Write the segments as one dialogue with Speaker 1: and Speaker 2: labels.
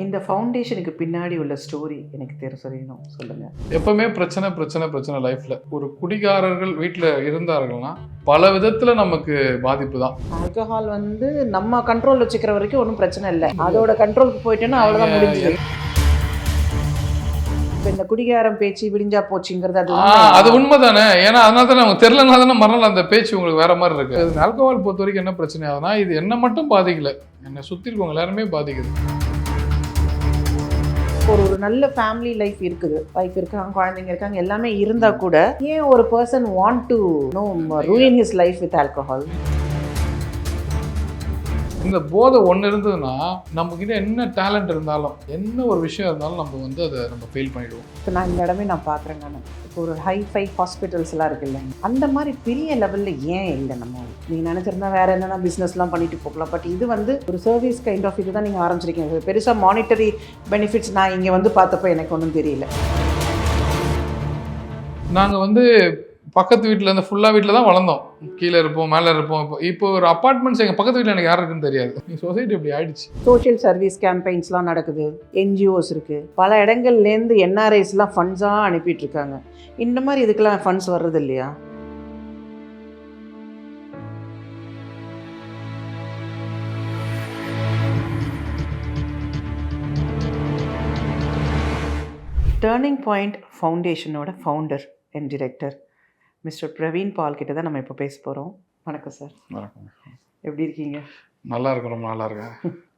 Speaker 1: இந்த ஃபவுண்டேஷனுக்கு பின்னாடி உள்ள ஸ்டோரி எனக்கு தெரியணும் சொல்லுங்க.
Speaker 2: எப்பவுமே பிரச்சனை பிரச்சனை பிரச்சனை லைஃப்ல. ஒரு குடிகாரர்கள் வீட்டில் இருந்தார்கள்னா பல விதத்துல நமக்கு பாதிப்பு தான்.
Speaker 1: ஆல்கஹால் வந்து நம்ம கண்ட்ரோல் வச்சுக்கிற வரைக்கும் ஒன்றும் பிரச்சனை இல்லை. அதோட கண்ட்ரோலுக்கு போயிட்டோன்னா அவ்வளோதான் முடிஞ்சது. இப்போ இந்த குடிகாரம் பேச்சு விடிஞ்சா போச்சுங்கிறது
Speaker 2: அது உண்மைதானே. ஏன்னா அதனால தான் நமக்கு தெரியலனா தானே மறுநாள் அந்த பேச்சு உங்களுக்கு வேற மாதிரி இருக்கு. ஆல்கஹால் பொறுத்த வரைக்கும் என்ன பிரச்சனை ஆகுதுன்னா, இது என்ன மட்டும் பாதிக்கல, என்னை சுற்றி இருக்கவங்க எல்லாருமே பாதிக்குது.
Speaker 1: ஒரு நல்ல ஃபேமிலி லைஃப் இருக்குது, வைஃப் இருக்காங்க, குழந்தைங்க இருக்காங்க, எல்லாமே இருந்தால் கூட ஏன் ஒரு person want to ruin his life with alcohol?
Speaker 2: இந்த போதை ஒன்று இருந்ததுன்னா நம்மக்கிட்ட என்ன டேலண்ட் இருந்தாலும் என்ன ஒரு விஷயம் இருந்தாலும் நம்ம வந்து அதை நம்ம ஃபெயில் பண்ணிடுவோம்.
Speaker 1: இப்போ நான் இந்த இடமே நான் பார்க்குறேன். நான் இப்போ ஒரு ஹைஃபை ஹாஸ்பிட்டல்ஸ் எல்லாம் இருக்குல்ல, அந்த மாதிரி பெரிய லெவலில் ஏன் இல்லை? நம்ம நீங்கள் நினச்சிருந்தா வேறு என்னென்னா பிஸ்னஸ்லாம் பண்ணிட்டு போகலாம். பட் இது வந்து ஒரு சர்வீஸ் கைண்ட் ஆஃப் இது தான் நீங்கள் ஆரம்பிச்சிருக்கீங்க. பெருசாக மானிட்டரி பெனிஃபிட்ஸ் நான் இங்கே வந்து பார்த்தப்போ எனக்கு ஒன்றும் தெரியல.
Speaker 2: நாங்கள் வந்து பக்கத்து வீட்டில் இருந்து ஃபுல்லாக வீட்டில் தான் வளர்ந்தோம். கீழே இருப்போம், மேலே இருப்போம். இப்போ ஒரு அப்பார்ட்மெண்ட்ஸ் எங்கள் பக்கத்து வீட்டில் எனக்கு யார் இருக்குன்னு தெரியாது. சொசைட்டி இப்படி ஆயிடுச்சு.
Speaker 1: சோஷியல் சர்வீஸ் கேம்பெயின்ஸ்லாம் நடக்குது, என்ஜிஓஸ் இருக்குது, பல இடங்கள்லேருந்து என்ஆர்ஐஸ்லாம் ஃபண்ட்ஸாக அனுப்பிட்டு இருக்காங்க. இந்த மாதிரி இதுக்கெல்லாம் ஃபண்ட்ஸ் வர்றது இல்லையா? டர்னிங் பாயிண்ட் ஃபவுண்டேஷனோட founder and director mister Praveen Paul கிட்ட தான் நம்ம இப்போ பேச போகிறோம். வணக்கம் சார்.
Speaker 2: வணக்கம்.
Speaker 1: எப்படி இருக்கீங்க?
Speaker 2: நல்லா இருக்கேன், ரொம்ப நல்லா இருக்கேன்.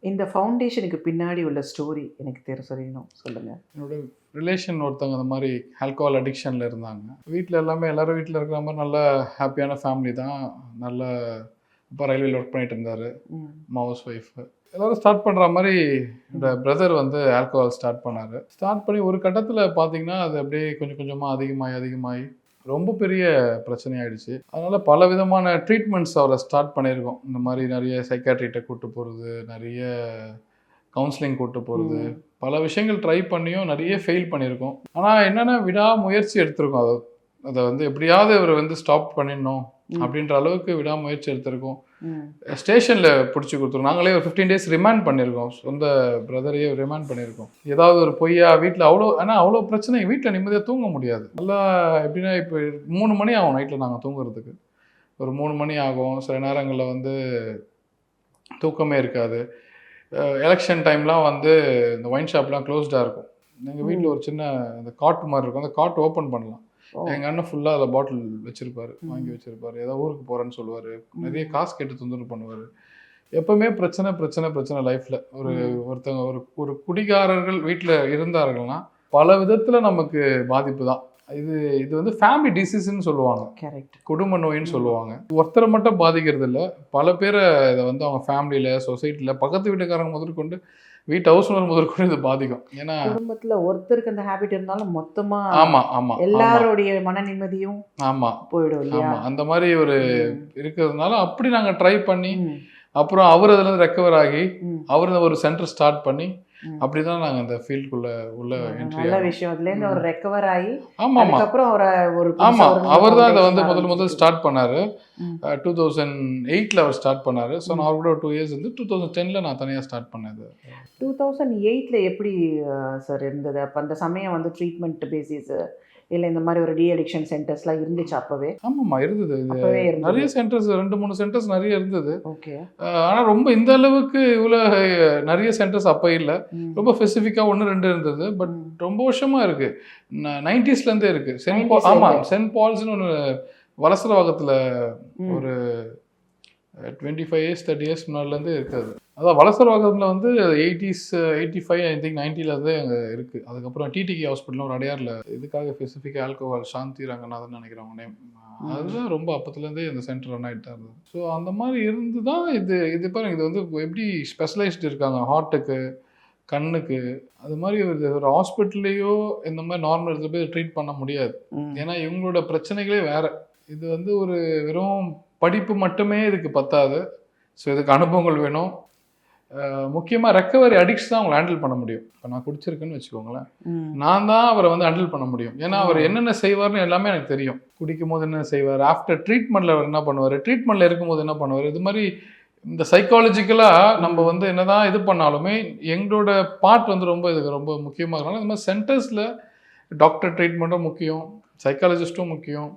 Speaker 1: இந்த ஃபவுண்டேஷனுக்கு பின்னாடி உள்ள ஸ்டோரி எனக்கு தெரியணும் சொல்லுங்கள்.
Speaker 2: என்னோட ரிலேஷன் ஒருத்தவங்க அந்த மாதிரி ஆல்கஹால் அடிக்ஷனில் இருந்தாங்க. வீட்டில் எல்லாமே எல்லோரும் வீட்டில் இருக்கிற மாதிரி நல்ல ஹாப்பியான ஃபேமிலி தான். நல்ல இப்போ ரயில்வேல ஒர்க் பண்ணிட்டு இருந்தார். ஹவுஸ் ஒய்ஃபு எல்லோரும் ஸ்டார்ட் பண்ணுற மாதிரி இந்த பிரதர் வந்து ஆல்கஹால் ஸ்டார்ட் பண்ணார். ஸ்டார்ட் பண்ணி ஒரு கட்டத்தில் பார்த்தீங்கன்னா அது அப்படியே கொஞ்சம் கொஞ்சமாக அதிகமாகி ரொம்ப பெரிய பிரச்சனையாயிடுச்சு. அதனால் பல விதமான ட்ரீட்மெண்ட்ஸ் அவரை ஸ்டார்ட் பண்ணியிருக்கோம். இந்த மாதிரி நிறைய சைக்காட்ரிகிட்ட கூப்பிட்டு போகிறது, நிறைய கவுன்சிலிங் கூப்பிட்டு போகிறது, பல விஷயங்கள் ட்ரை பண்ணியும் நிறைய ஃபெயில் பண்ணியிருக்கோம். ஆனால் என்னென்னா விடாமுயற்சி எடுத்திருக்கோம். அதை வந்து எப்படியாவது இவர் வந்து ஸ்டாப் பண்ணிடணும் அப்படின்ற அளவுக்கு விடாமுயற்சி எடுத்திருக்கோம். ஸ்டேஷனில் பிடிச்சி கொடுத்துருக்கோம். நாங்களே ஒரு 15 days ரிமாண்ட் பண்ணியிருக்கோம். சொந்த பிரதரையே ரிமாண்ட் பண்ணியிருக்கோம். ஏதாவது ஒரு பொய்யா வீட்டில் அவ்வளோ பிரச்சனை. வீட்டில் நிம்மதியாக தூங்க முடியாது. நல்லா எப்படின்னா இப்போ 3 மணி ஆகும் நைட்டில் நாங்கள் தூங்குறதுக்கு. ஒரு 3 மணி ஆகும். சில நேரங்களில் வந்து தூக்கமே இருக்காது. எலெக்ஷன் டைம்லாம் வந்து இந்த ஒயின் ஷாப்லாம் க்ளோஸ்டாக இருக்கும். எங்கள் வீட்டில் ஒரு சின்ன அந்த காட்டு மாதிரி இருக்கும். அந்த காட்டு ஓப்பன் பண்ணலாம். எங்கள் அண்ணன் ஃபுல்லாக அதில் பாட்டில் வச்சுருப்பார், வாங்கி வச்சுருப்பார். ஏதோ ஊருக்கு போகிறேன்னு சொல்லுவார். நிறைய காசு கேட்டு தொந்தரவு பண்ணுவார். எப்போவுமே பிரச்சனை பிரச்சனை பிரச்சனை லைஃப்பில். ஒருத்தவங்க ஒரு குடிகாரர்கள் வீட்டில் இருந்தார்கள்னா பல விதத்தில் நமக்கு பாதிப்பு தான். இது வந்து ஃபேமிலி டிசீஸ்ன்னு சொல்லுவாங்க. கரெக்ட். குடும்ப நோயின்னு சொல்லுவாங்க. ஒருத்தரை மட்டும் பாதிக்கிறது இல்லை, பல பேரை இதை வந்து அவங்க ஃபேமிலியில், சொசைட்டியில், பக்கத்து வீட்டுக்காரங்க முதற்கொண்டு, வீட்டு ஹவுஸ் ஓனர் முதற்கொண்டு இது பாதிக்கும். ஏன்னா குடும்பத்தில் ஒருத்தருக்கு அந்த ஹேபிட் இருந்தாலும் மொத்தமாக எல்லாருடைய மன நிம்மதியும் போயிடும் இல்லையா? அந்த மாதிரி ஒரு இருக்கிறதுனால அப்படி நாங்கள் ட்ரை பண்ணி அப்புறம் அவர் அதுலேருந்து ரெக்கவர் ஆகி அவர் ஒரு சென்டர் ஸ்டார்ட் பண்ணி அப்படிதான் நாங்கள் அந்த ஃபீல்டுக்குள்ள உள்ள என்ட்ரி. நல்ல விஷயம். அதுலேருந்து அவர் ரெக்கவர் ஆகி அதுக்கப்புறம் அவர் தான் அதை வந்து முதல் ஸ்டார்ட் பண்ணாரு. 2008 அவர் ஸ்டார்ட் பண்ணாரு. ஸோ நான் அவரோட 2 years வந்து 2010 நான் தனியாக ஸ்டார்ட் பண்ணது. 2008 எப்படி சார் இருந்தது? அப்போ அந்த சமயம் வந்து ட்ரீட்மெண்ட் பேசிஸ் இல்லை இந்த மாதிரி ஒரு டி அடிக்ஷன் சென்டர்ஸ்லாம் இருந்துச்சு அப்போவே? ஆமாம்மா இருந்தது. நிறைய சென்டர்ஸ், 2-3 சென்டர்ஸ் நிறைய இருந்தது. ஓகே. ஆனால் ரொம்ப இந்த அளவுக்கு இவ்வளோ நிறைய சென்டர்ஸ் அப்போ இல்லை. ரொம்ப ஸ்பெசிஃபிக்காக 1-2 இருந்தது. பட் ரொம்ப வருஷமாக இருக்குது. 90sலேருந்தே இருக்குது. சென்ட் பால்ஸ்னு ஒன்று வலசரவாக்கத்தில் ஒரு 25 years 30 years முன்னாடிலேருந்து இருக்காது. அதான் வலசரவாக்கத்தில் வந்து 80s 85 ஐ திங்க் 90லேருந்தே அங்கே இருக்குது. அதுக்கப்புறம் டிடிகே ஹாஸ்பிட்டலும் ஒரு அடையாரில் இதுக்காக ஸ்பெசிஃபிக்காக ஆல்கோஹால் சாந்தி ரங்கநாதன் நினைக்கிறவங்க நேம். அதுதான் ரொம்ப அப்பத்துலேருந்தே இந்த சென்டர் ரன் ஆகிட்டு தான் இருந்தது. ஸோ அந்த மாதிரி இருந்து தான் இது பாருங்க, இது வந்து எப்படி ஸ்பெஷலைஸ்டு இருக்காங்க ஹார்ட்டுக்கு, கண்ணுக்கு. அது மாதிரி ஒரு ஹாஸ்பிட்டல்லையோ இந்த மாதிரி நார்மல் இடத்துல போய் ட்ரீட் பண்ண முடியாது. ஏன்னா இவங்களோட பிரச்சனைகளே வேறு. இது வந்து ஒரு வெறும் படிப்பு மட்டுமே இதுக்கு பத்தாது. ஸோ இதுக்கு அனுபவங்கள் வேணும். முக்கியமாக ரெக்கவரி அடிக்ட்ஸ் தான் அவங்களை ஹேண்டில் பண்ண முடியும். இப்போ நான் குடிச்சிருக்கேன்னு வச்சுக்கோங்களேன், நான் தான் அவரை வந்து ஹேண்டில் பண்ண முடியும். ஏன்னா அவர் என்னென்ன செய்வார்னு எல்லாமே எனக்கு தெரியும். குடிக்கும் போது என்ன செய்வார், ஆஃப்டர் ட்ரீட்மெண்ட்டில் அவர் என்ன பண்ணுவார், ட்ரீட்மெண்ட்டில் இருக்கும்போது என்ன பண்ணுவார், இது மாதிரி இந்த சைக்காலஜிக்கலாக நம்ம வந்து என்னதான் இது பண்ணாலுமே எங்களோட பார்ட் வந்து ரொம்ப இதுக்கு ரொம்ப முக்கியமாக இருக்கனால இந்த மாதிரி சென்டர்ஸில் டாக்டர் ட்ரீட்மெண்ட்டும் முக்கியம், சைக்காலஜிஸ்ட்டும் முக்கியம்,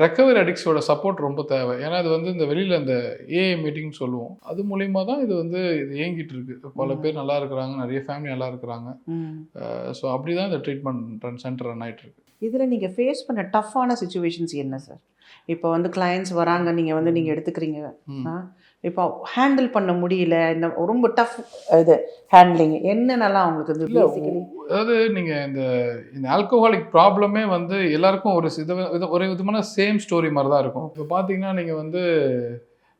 Speaker 2: ரெக்கவரி அடிக்ட்ஸோட சப்போர்ட் ரொம்ப தேவை. ஏன்னா இது வந்து இந்த வெளியில் இந்த ஏஏ மீட்டிங்னு சொல்லுவோம், அது மூலிமா தான் இது வந்து இது இயங்கிட்டு இருக்கு. பல பேர் நல்லா இருக்கிறாங்க, நிறைய ஃபேமிலி நல்லா இருக்கிறாங்க. ஸோ அப்படி தான் இந்த ட்ரீட்மெண்ட் சென்டர் ரன் ஆகிட்டு இருக்கு.
Speaker 1: இதில் நீங்கள் ஃபேஸ் பண்ண டஃப்பான சுச்சுவேஷன்ஸ் என்ன சார்? இப்போ வந்து கிளையண்ட்ஸ் வராங்க, நீங்கள் வந்து நீங்கள் எடுத்துக்கிறீங்க, இப்போ ஹேண்டில் பண்ண முடியல, இந்த ரொம்ப டஃப் இது ஹேண்ட்லிங் என்னென்னலாம் அவங்களுக்கு இது பேசிக்கலி?
Speaker 2: அதாவது நீங்கள் இந்த ஆல்கோஹாலிக் ப்ராப்ளமே வந்து எல்லாருக்கும் ஒரு விதமான சேம் ஸ்டோரி மாதிரி தான் இருக்கும். இப்போ பார்த்தீங்கன்னா நீங்கள் வந்து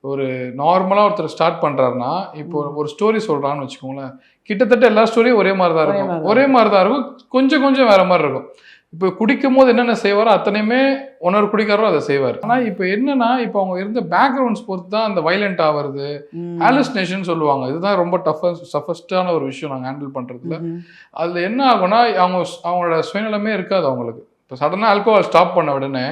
Speaker 2: ஒரு நார்மலாக ஒருத்தர் ஸ்டார்ட் பண்ணுறாருன்னா இப்போ ஒரு ஸ்டோரி சொல்கிறான்னு வச்சுக்கோங்களேன், கிட்டத்தட்ட எல்லா ஸ்டோரியும் ஒரே மாதிரி தான் இருக்கும், ஒரே மாதிரி தான் இருக்கும், கொஞ்சம் கொஞ்சம் வேறு மாதிரி இருக்கும். இப்போ குடிக்கும் போது என்னென்ன செய்வாரோ அத்தனையுமே ஒன்னொரு குடிக்காரோ அதை செய்வார். ஆனால் இப்போ என்னன்னா இப்போ அவங்க இருந்த பேக்ரவுண்ட்ஸ் பொறுத்து தான் அந்த வைலண்ட் ஆகிறது, ஹாலுசினேஷன் சொல்லுவாங்க. இதுதான் ரொம்ப டஃபஸ்டான ஒரு விஷயம் நாங்கள் ஹேண்டில் பண்ணுறதுல. அதில் என்ன ஆகும்னா அவங்களோட சுயநலமே இருக்காது அவங்களுக்கு. இப்போ சடனாக ஆல்கோஹால் ஸ்டாப் பண்ண உடனே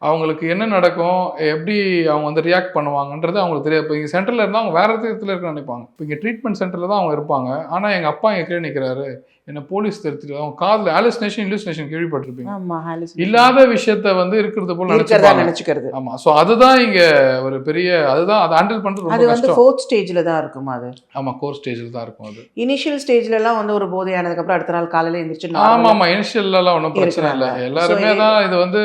Speaker 2: அவங்களுக்கு என்ன நடக்கும், எப்படி அவங்க வந்து ரியாக்ட் பண்ணுவாங்கன்றது அவங்களுக்கு தெரியாது. இப்போ இங்கே சென்டரில் இருந்தால் அவங்க வேறு இடத்துல இருக்க நினைப்பாங்க. இப்போ இங்கே ட்ரீட்மெண்ட் சென்டரில் தான் அவங்க இருப்பாங்க. ஆனால் எங்கள் அப்பா எங்கள் கீழே நிற்கிறாரு, என்ன போலீஸ் தெரிஞ்சுட்டு அவங்க காதில் ஹாலுசினேஷன் கேள்விப்பட்டிருப்பீங்க, இல்லாத விஷயத்த வந்து இருக்கிறது போல நினைச்சுக்கிறது. ஆமாம், ஸோ அதுதான் இங்கே ஒரு பெரிய அதுதான் அதை ஹேண்டில் பண்ணுறது ரொம்ப கஷ்டம்.
Speaker 1: ஃபோர்த் ஸ்டேஜில் தான் இருக்கும் அது.
Speaker 2: ஆமாம், கோர் ஸ்டேஜில் தான் இருக்கும் அது.
Speaker 1: இனிஷியல் ஸ்டேஜ்லலாம் வந்து ஒரு போதை ஆனதுக்கப்புறம் அடுத்த நாள் காலையில் எழுந்திரிச்சு
Speaker 2: ஆமாம், இனிஷியல்லாம் ஒன்றும் பிரச்சனை இல்லை. எல்லாருமே தான் இது வந்து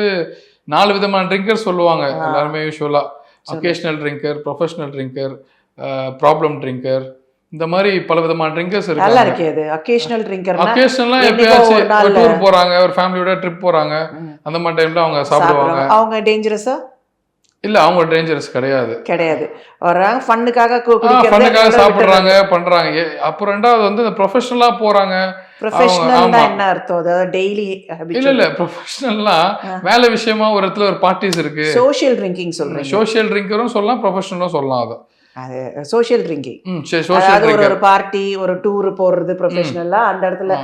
Speaker 2: 4 விதமான ட்ரிங்கர் சொல்லுவாங்க எல்லாருமே யூஸ்வலாக. Occasional drinker, professional drinker, problem drinker, இந்த மாதிரி பல விதமான ட்ரிங்கர்ஸ் இருக்கு.
Speaker 1: நல்லா இருக்கு அது. அக்கேஷனல் ட்ரிங்கர்
Speaker 2: அக்கேஷனலா எப்பயாச்சும் ஒரு டூர் போறாங்க, ஒரு ஃபேமிலியோட ட்ரிப் போறாங்க, அந்த மாதிரி டைம்ல அவங்க சாப்பிடுவாங்க.
Speaker 1: அவங்க டேஞ்சரஸா?
Speaker 2: இல்ல, அவங்க டேஞ்சரஸ் கிடையாது.
Speaker 1: வராங்க ஃபன்னுக்காக
Speaker 2: சாப்பிடுறாங்க பண்றாங்க. அப்புறம் ரெண்டாவது வந்து இந்த ப்ரொஃபஷனலா போறாங்க.
Speaker 1: ப்ரொஃபஷனல்னா என்ன அர்த்தம்? அதாவது டெய்லி
Speaker 2: இல்ல ப்ரொஃபஷனல்னா வேலை விஷயமா ஒரு இடத்துல ஒரு பார்ட்டிஸ் இருக்கு.
Speaker 1: சோஷியல் ட்ரிங்கிங் சொல்றீங்க?
Speaker 2: சோஷியல் ட்ரிங்கரும் சொல்லலாம், ப்ரொஃபஷனலும் சொல்லலாம்.
Speaker 1: அது சோஷியல் ட்ரிங்கிங். அதாவது ஒரு பார்ட்டி, ஒரு டூர் போறது ப்ரொஃபஷனலா அந்த இடத்துல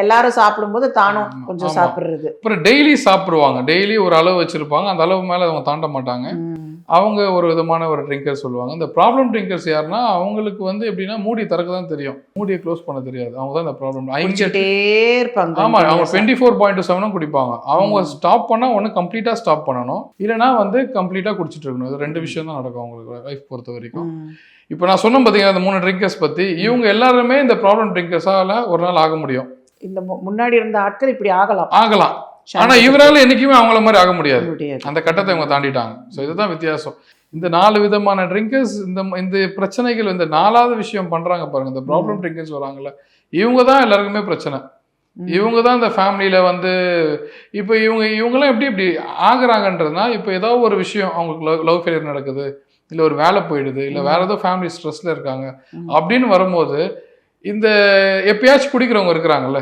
Speaker 1: எல்லாரும் சாப்பிடும்போது தானும் கொஞ்சம் சாப்பிடுறது.
Speaker 2: அப்புறம் டெய்லி சாப்பிடுவாங்க, டெய்லி ஒரு அளவு வச்சிருப்பாங்க, அந்த அளவு மேல அவங்க தாண்ட மாட்டாங்க. அவங்க ஒரு விதமான ஒரு ட்ரிங்கர் சொல்லுவாங்க. இந்த ப்ராப்ளம் ட்ரிங்கர்ஸ் யாருன்னா அவங்களுக்கு வந்து எப்படின்னா மூடி திறக்க தான் தெரியும், மூடியை க்ளோஸ் பண்ண தெரியாது. அவங்க தான் இந்த ப்ராப்ளம்
Speaker 1: இருப்பாங்க.
Speaker 2: ஆமா, அவங்க 24.7 குடிப்பாங்க. அவங்க ஸ்டாப் பண்ணா ஒன்று கம்ப்ளீட்டா ஸ்டாப் பண்ணணும், இல்லைன்னா வந்து கம்ப்ளீட்டா குடிச்சிட்டு இருக்கணும். இது 2 விஷயம் தான் நடக்கும் அவங்களுக்கு லைஃப் பொறுத்த வரைக்கும். இப்போ நான் சொன்ன பார்த்தீங்கன்னா இந்த 3 ட்ரிங்கர்ஸ் பத்தி, இவங்க எல்லாருமே இந்த ப்ராப்ளம் ட்ரிங்கர்ஸால ஒரு நாள் ஆக முடியும்.
Speaker 1: இந்த முன்னாடி இருந்த ஆட்கள் இப்படி ஆகலாம்.
Speaker 2: ஆனா இவரால என்னைக்குமே அவங்கள மாதிரி ஆக முடியாது. அந்த கட்டத்தை இவங்க தாண்டிட்டாங்க. ஸோ இதுதான் வித்தியாசம். இந்த 4 விதமான ட்ரிங்கர்ஸ் இந்த பிரச்சனைகள் இந்த 4வது விஷயம் பண்றாங்க பாருங்க, இந்த ப்ராப்ளம் ட்ரிங்கர்ஸ் வராங்கல்ல, இவங்க தான் எல்லாருக்குமே பிரச்சனை. இவங்க தான் இந்த ஃபேமிலியில வந்து இப்போ இவங்கெல்லாம் எப்படி ஆகுறாங்கன்றதுனா, இப்போ ஏதோ ஒரு விஷயம் அவங்களுக்கு லவ் ஃபெயிலியர் நடக்குது, இல்லை ஒரு வேலை போயிடுது, இல்லை வேற ஏதோ ஃபேமிலி ஸ்ட்ரெஸ்ல இருக்காங்க அப்படின்னு வரும்போது இந்த எப்பயாச்சும் குடிக்கிறவங்க இருக்கிறாங்கல்ல,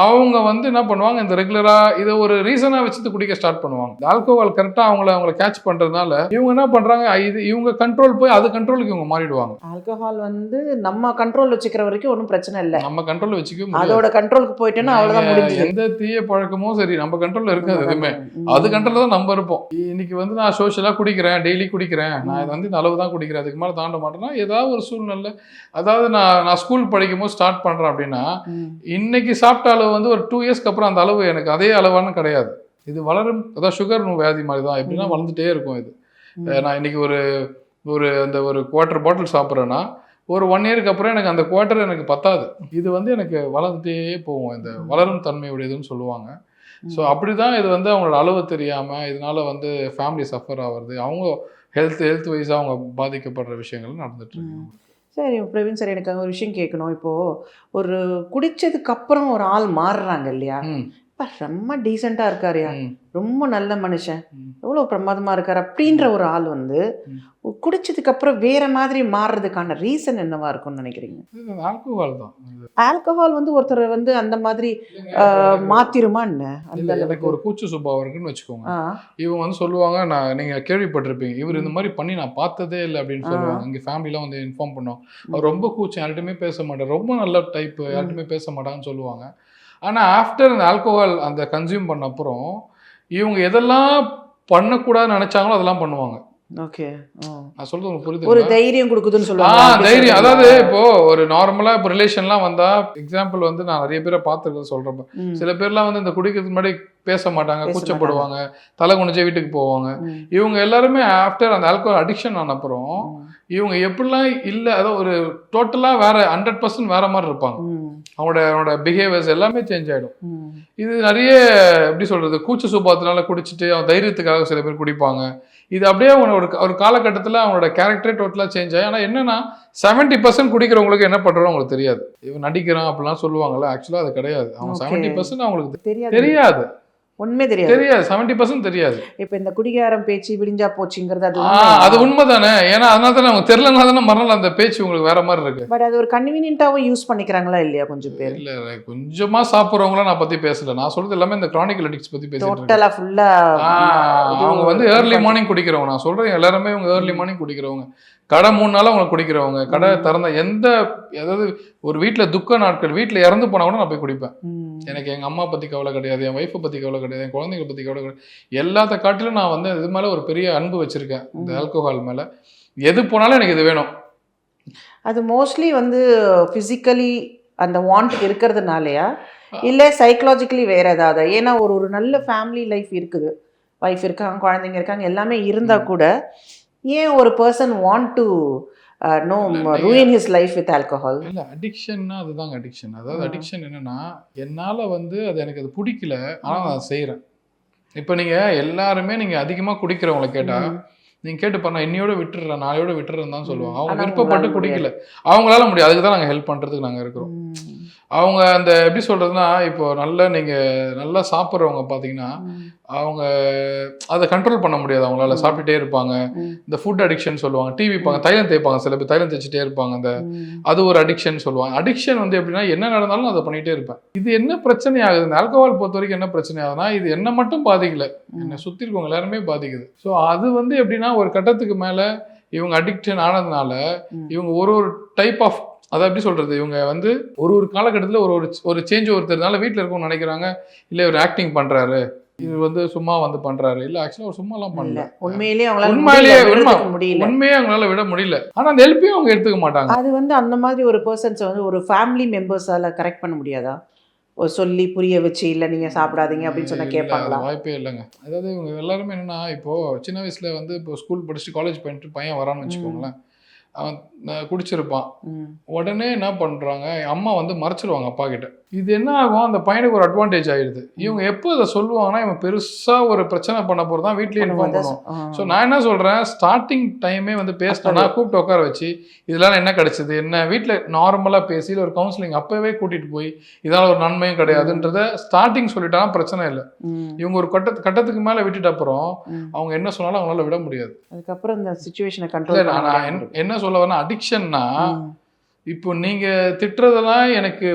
Speaker 2: அவங்க வந்து என்ன பண்ணுவாங்க, இந்த ரெகுலரா இதை ஒரு ரீசனா வச்சுட்டு குடிக்க ஸ்டார்ட் பண்ணுவாங்க. இந்த ஆல்கோஹால் கரெக்டா அவங்கள கேட்ச் பண்றதுனால இவங்க என்ன பண்றாங்க, இவங்க கண்ட்ரோல் போய் அது கண்ட்ரோலுக்கு இவங்க மாறிடுவாங்க.
Speaker 1: ஆல்கோஹால் வந்து நம்ம கண்ட்ரோல் வச்சுக்கிற வரைக்கும் ஒன்றும் பிரச்சனை இல்லை,
Speaker 2: நம்ம கண்ட்ரோல் வச்சுக்க முடியாது.
Speaker 1: அதோட கண்ட்ரோலுக்கு போயிட்டேன்னா அவ்வளவுதான் முடிஞ்சது.
Speaker 2: எந்த தீய பழக்கமும் சரி நம்ம கண்ட்ரோல்ல இருக்காது எதுவுமே, அது கண்ட்ரோல்ல தான் நம்ம இருப்போம். இன்னைக்கு வந்து நான் சோஷியலா குடிக்கிறேன், டெய்லி குடிக்கிறேன், நான் இது வந்து இந்த அளவு தான் குடிக்கிறேன், அதுக்கு மேலே தாண்ட மாட்டேன்னா ஏதாவது ஒரு சூழ்நிலை, அதாவது நான் ஸ்கூல் படிக்கும்போது ஸ்டார்ட் பண்றேன் அப்படின்னா, இன்னைக்கு சாப்பிட்ட அளவு வந்து ஒரு 2 இயர்ஸ்க்கு அப்புறம் அந்த அளவு எனக்கு அதே அளவானு கிடையாது. இது வளரும், அதாவது சுகர் வியாதி மாதிரி தான், எப்படின்னா வளர்ந்துட்டே இருக்கும் இது. நான் இன்னைக்கு ஒரு குவார்டர் பாட்டில் சாப்பிட்றேன்னா ஒரு 1 இயருக்கு அப்புறம் எனக்கு அந்த குவார்டர் எனக்கு பத்தாது. இது வந்து எனக்கு வளர்ந்துட்டே போகும், இந்த வளரும் தன்மையுடையதுன்னு சொல்லுவாங்க. ஸோ அப்படிதான் இது வந்து அவங்களோட அளவு தெரியாம இதனால வந்து ஃபேமிலி சஃபர் ஆகுறது, அவங்க ஹெல்த் வைஸாக அவங்க பாதிக்கப்படுற விஷயங்கள் நடந்துட்டு இருக்கு.
Speaker 1: சரி பிரவீன் சார், எனக்கு ஒரு விஷயம் கேட்கணும். இப்போது ஒரு குடித்ததுக்கு அப்புறம் ஒரு ஆள் மாறுறாங்க இல்லையா, இப்போ ரொம்ப டீசெண்டாக இருக்காருயா, ரொம்ப நல்ல மனுஷன், எவ்வளோ பிரமாதமாக இருக்கார் அப்படின்ற ஒரு ஆள் வந்து குடிச்சதுக்கு அப்புறம் வேற மாதிரி மாறுறதுக்கான ரீசன் என்னவா இருக்கும்னு நினைக்கிறீங்க?
Speaker 2: ஆல்கோஹால் தான்.
Speaker 1: ஆல்கோஹால் வந்து ஒருத்தர் வந்து அந்த மாதிரி மாத்திருமா என்ன?
Speaker 2: அந்த எனக்கு ஒரு கூச்ச சுபாவம் இருக்குன்னு வச்சுக்கோங்க. இவங்க வந்து சொல்லுவாங்க, நீங்க கேள்விப்பட்டிருப்பீங்க, இவர் இந்த மாதிரி பண்ணி நான் பார்த்ததே இல்லை அப்படின்னு சொல்லுவாங்க. இங்கே ஃபேமிலிலாம் வந்து இன்ஃபார்ம் பண்ணுவோம், அவர் ரொம்ப கூச்சம், யார்கிட்டையுமே பேச மாட்டார், ரொம்ப நல்ல டைப், யார்கிட்டையுமே பேச மாட்டாங்கன்னு சொல்லுவாங்க. ஆனால் ஆஃப்டர் அந்த ஆல்கோஹால் அந்த கன்சியூம் பண்ண அப்புறம் இவங்க எதெல்லாம் பண்ணக்கூடாதுன்னு நினச்சாங்களோ அதெல்லாம் பண்ணுவாங்க.
Speaker 1: ஓகே.
Speaker 2: நான் சொல்றது உங்களுக்கு
Speaker 1: ஒரு
Speaker 2: புரியுதுங்களா?
Speaker 1: தைரியம் கொடுக்குதுன்னு சொல்லுவாங்க.
Speaker 2: தைரியம். அதாவது இப்போ ஒரு நார்மலா இப்போ ரிலேஷன்லாம் வந்தா எக்ஸாம்பிள் வந்து நான் நிறைய பேரை பார்த்துருக்கேன் சொல்றப்ப. சில பேர்லாம் வந்து இந்த குடிக்கிறதுக்கு முன்னாடி பேச மாட்டாங்க, கூச்சப்படுவாங்க, தலை குனிஞ்சே வீட்டுக்கு போவாங்க. இவங்க எல்லாருமே ஆஃப்டர் அந்த ஆல்கோஹால் அடிக்ஷன் ஆன அப்புறம் இவங்க எப்படிலாம் இல்லை, அதாவது ஒரு டோட்டலாக வேற 100% வேற மாதிரி இருப்பாங்க. அவனோட பிஹேவியர்ஸ் எல்லாமே சேஞ்ச் ஆகிடும். இது நிறைய எப்படி சொல்றது, கூச்ச சுபாவத்தினால குடிச்சிட்டு அவன் தைரியத்துக்காக சில பேர் குடிப்பாங்க. இது அப்படியே ஒரு காலகட்டத்தில் அவனோட கேரக்டரே டோட்டலாக சேஞ்ச் ஆகி. ஆனால் என்னன்னா 70% குடிக்கிறவங்களுக்கு என்ன பண்ணுறோம் அவங்களுக்கு தெரியாது. இவன் நடிக்கிறான் அப்படிலாம் சொல்லுவாங்கல்ல, ஆக்சுவலாக அது கிடையாது. அவன் 70% அவங்களுக்கு தெரியாது. உண்மை தெரியாது. 70% தெரியாது.
Speaker 1: இப்ப இந்த குடிகாரம் பேச்சு விடிஞ்சா போச்சுங்கிறது
Speaker 2: அது உண்மைதானே. ஏன்னா அதனால தானே அவங்க தெரியலனா தானே மறுநாள் அந்த பேச்சு உங்களுக்கு வேற மாதிரி இருக்கு.
Speaker 1: பட் அது ஒரு கன்வீனியன்ட்டாவும் யூஸ் பண்ணிக்கிறாங்களா இல்லையா கொஞ்சம் பேர்?
Speaker 2: இல்ல கொஞ்சமா சாப்பிடுறவங்கள நான் பத்தி பேசல. நான் சொல்றது எல்லாமே இந்த கிரானிக்கல் அடிக்ட்ஸ் பத்தி பேசிட்டு இருக்கேன்.
Speaker 1: டோட்டலா ஃபுல்லா
Speaker 2: அவங்க வந்து ஏர்லி மார்னிங் குடிக்கிறவங்க. நான் சொல்றேன் எல்லாருமே இவங்க ஏர்லி மார்னிங் குடிக்கிறவங்க. கடை 3 நாளா அவங்க குடிக்கிறவங்க. கடை திறந்த அதாவது ஒரு வீட்டில் துக்க நாட்கள், வீட்டில் இறந்து போனா கூட நான் போய் குடிப்பேன். எனக்கு எங்கள் அம்மா பற்றி கவலை கிடையாது, என் ஒய்ஃபை பற்றி கவலை கிடையாது, என் குழந்தைங்களை பற்றி கவலை கிடையாது. எல்லாத்த காட்டிலும் நான் வந்து இது மேலே ஒரு பெரிய அன்பு வச்சுருக்கேன், இந்த ஆல்கோஹால் மேலே. எது போனாலும் எனக்கு இது வேணும்.
Speaker 1: அது மோஸ்ட்லி வந்து ஃபிசிக்கலி அந்த வாண்ட் இருக்கிறதுனாலயா இல்லை சைக்கலாஜிக்கலி வேறு ஏதாவது? ஏன்னா ஒரு நல்ல ஃபேமிலி லைஃப் இருக்குது, ஒய்ஃப் இருக்காங்க, குழந்தைங்க இருக்காங்க, எல்லாமே இருந்தால் கூட ஏன் ஒரு person want to ruin his life with alcohol?
Speaker 2: இல்ல அடிக்ஷன்னா அதுதாங்க அடிக்ஷன். அதாவது அடிக்ஷன் என்னன்னா, என்னால வந்து எனக்கு அது பிடிக்கல, ஆனா நான் செய்யறேன். இப்போ நீங்க எல்லாருமே நீங்க அதிகமா குடிக்கிறவங்களை கேட்டா நீங்க கேட்டு பாருங்க, இன்னையோட விட்டுறேன், நாளையோட விட்டுறேன்னு தான் சொல்லுவாங்க. அவங்க விருப்பப்பட்டு குடிக்கல, அவங்களால முடியாது. அதுக்கு தான் நாங்கள் ஹெல்ப் பண்றதுக்கு நாங்கள் இருக்கிறோம். அவங்க அந்த எப்படி சொல்றதுன்னா, இப்போ நீங்க நல்லா சாப்பிட்றவங்க பார்த்தீங்கன்னா அவங்க அதை கண்ட்ரோல் பண்ண முடியாது. அவங்களால சாப்பிட்டுட்டே இருப்பாங்க. இந்த ஃபுட் அடிக்ஷன் சொல்லுவாங்க. டிவி பார்ப்பாங்க, தைலம் தேய்ப்பாங்க, சில பேர் தைலம் தேய்ச்சிட்டே இருப்பாங்க. அது ஒரு அடிக்ஷன் சொல்லுவாங்க. அடிக்ஷன் வந்து எப்படின்னா, என்ன நடந்தாலும் அதை பண்ணிட்டே இருப்பேன். இது என்ன பிரச்சனை ஆகுது, இந்த ஆல்கோஹால் பொறுத்த வரைக்கும் என்ன பிரச்சனை ஆகுதுன்னா, இது என்ன மட்டும் பாதிக்கல, என்னை சுற்றி இருக்கவங்க எல்லாருமே பாதிக்குது. ஸோ அது வந்து எப்படின்னா, ஒரு கட்டத்துக்கு மேலே இவங்க அடிக்ஷன் ஆனதுனால இவங்க ஒரு டைப் ஆஃப், அதை எப்படி சொல்றது, இவங்க வந்து ஒரு காலகட்டத்தில் ஒரு சேஞ்ச் ஒருத்தர்னால வீட்டில் இருக்கவங்க நினைக்கிறாங்க, இல்லை இவர் ஆக்டிங் பண்றாரு, இது வந்து சும்மா வந்து பண்றாரு. இல்ல ஆக்சுவலா ஒரு சும்மாலாம் பண்ணல, உண்மையிலேயே அவங்களால விட முடியல. ஆனா அந்த ஹெல்ப்பையும் அவங்க எடுத்துக்க மாட்டாங்க.
Speaker 1: அது வந்து அந்த மாதிரி ஒரு பர்சன்ஸ் வந்து ஒரு ஃபேமிலி மெம்பர்ஸால கரெக்ட் பண்ண முடியாதா? சொல்லி புரிய வச்சு, இல்லை நீங்க சாப்பிடாதீங்க அப்படின்னு சொன்னா கேட்பாங்களா?
Speaker 2: வாய்ப்பே இல்லைங்க. அதாவது இவங்க எல்லாருமே என்னன்னா, இப்போ சின்ன வயசுல வந்து இப்போ ஸ்கூல் படிச்சுட்டு காலேஜ் பண்ணிட்டு பையன் வரான்னு வச்சுக்கோங்களேன், அவன் குடிச்சிருப்பான். உடனே என்ன பண்றாங்க, அம்மா வந்து மறைச்சிருவாங்க அப்பா கிட்ட. இது என்ன ஆகும், அந்த பையனுக்கு ஒரு அட்வான்டேஜ் ஆயிடுது. இவங்க எப்போ இதை சொல்லுவாங்கன்னா, இவன் பெருசா ஒரு பிரச்சனை பண்ண போறதான் வீட்லயே இன்ஃபார்ம் பண்ணுவோம். ஸோ நான் என்ன சொல்றேன், ஸ்டார்டிங் டைமே வந்து பேசினா கூப்பிட்டு உட்கார வச்சு, இதெல்லாம் என்ன கிடைச்சது, என்ன வீட்டில் நார்மலா பேசி ஒரு கவுன்சிலிங் அப்பவே கூட்டிட்டு போய் இதனால ஒரு நன்மையும் கிடையாதுன்றத ஸ்டார்டிங் சொல்லிட்டாலும் பிரச்சனை இல்லை. இவங்க ஒரு கட்டத்துக்கு மேல விட்டுட்டு அப்புறம் அவங்க என்ன சொன்னாலும் அவங்களால விட முடியாது.
Speaker 1: அதுக்கப்புறம் இந்த சிச்சுவேஷனை கண்ட்ரோல்.
Speaker 2: நான் என்ன சொல்ல வரேன்னா, அடிக்ஷன்னா இப்போ நீங்க திட்டுறதெல்லாம் எனக்கு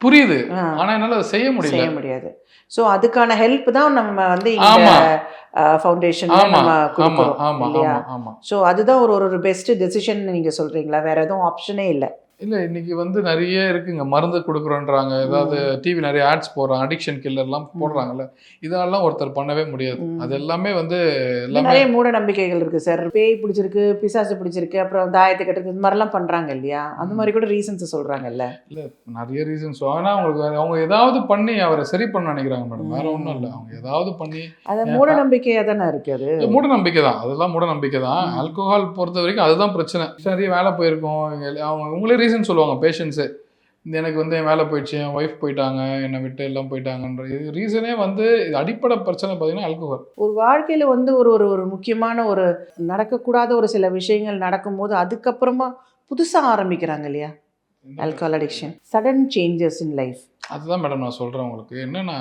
Speaker 2: புரியுது, ஆனா என்னால அதை செய்ய முடியாது.
Speaker 1: சோ அதுக்கான ஹெல்ப் தான் நம்ம வந்து இந்த ஃபவுண்டேஷன்ல நம்ம கொடுக்கிறோம் இல்லையா? சோ அதுதான் ஒரு பெஸ்ட் டெசிஷன் நீங்க சொல்றீங்களா? வேற எதுவும் ஆப்ஷனே இல்லை?
Speaker 2: இல்லை, இன்னைக்கு வந்து நிறைய இருக்குங்க, மருந்து கொடுக்குறோன்றாங்க, ஏதாவது டிவி நிறைய ஆட்ஸ் போடுறாங்க, அடிக்ஷன் கில்லர்லாம் போடுறாங்கல்ல, இதெல்லாம் ஒருத்தர் பண்ணவே முடியாது. அது எல்லாமே வந்து
Speaker 1: நிறைய மூட நம்பிக்கைகள் இருக்கு சார். பேய் பிடிச்சிருக்கு, பிசாசு பிடிச்சிருக்கு, அப்புறம் தாயத்தை கட்டுறது, இது மாதிரிலாம் பண்றாங்க இல்லையா? அந்த மாதிரி கூட ரீசன்ஸ் சொல்றாங்கல்ல. இல்லை
Speaker 2: நிறைய ரீசன்ஸ். ஆனால் அவங்களுக்கு அவங்க ஏதாவது பண்ணி அவரை சரி பண்ண நினைக்கிறாங்க மேடம், வேற ஒன்றும் இல்லை. அவங்க ஏதாவது பண்ணி,
Speaker 1: அது மூட நம்பிக்கையா தானே இருக்கு. அது மூட
Speaker 2: நம்பிக்கை தான், அதெல்லாம் மூட நம்பிக்கை தான். ஆல்கோஹால் பொறுத்த வரைக்கும் அதுதான் பிரச்சனை. சரி வேலை போயிருக்கோம், அவங்க உங்களே ரீசன் சொல்லுவாங்க பேஷண்ட்ஸு, எனக்கு வந்து என் வேலை போயிடுச்சு, என் ஒய்ஃப் போயிட்டாங்க, என்னை விட்டு எல்லாம் போயிட்டாங்கன்ற இது ரீசனே வந்து இது அடிப்படை பிரச்சனை பார்த்தீங்கன்னா ஆல்கோஹால்.
Speaker 1: ஒரு வாழ்க்கையில் வந்து ஒரு முக்கியமான ஒரு நடக்கக்கூடாத ஒரு சில விஷயங்கள் நடக்கும்போது அதுக்கப்புறமா புதுசாக ஆரம்பிக்கிறாங்க இல்லையா alcohol addiction, sudden changes in life.
Speaker 2: அதுதான் மேடம் நான் சொல்கிறேன் உங்களுக்கு. என்னன்னா,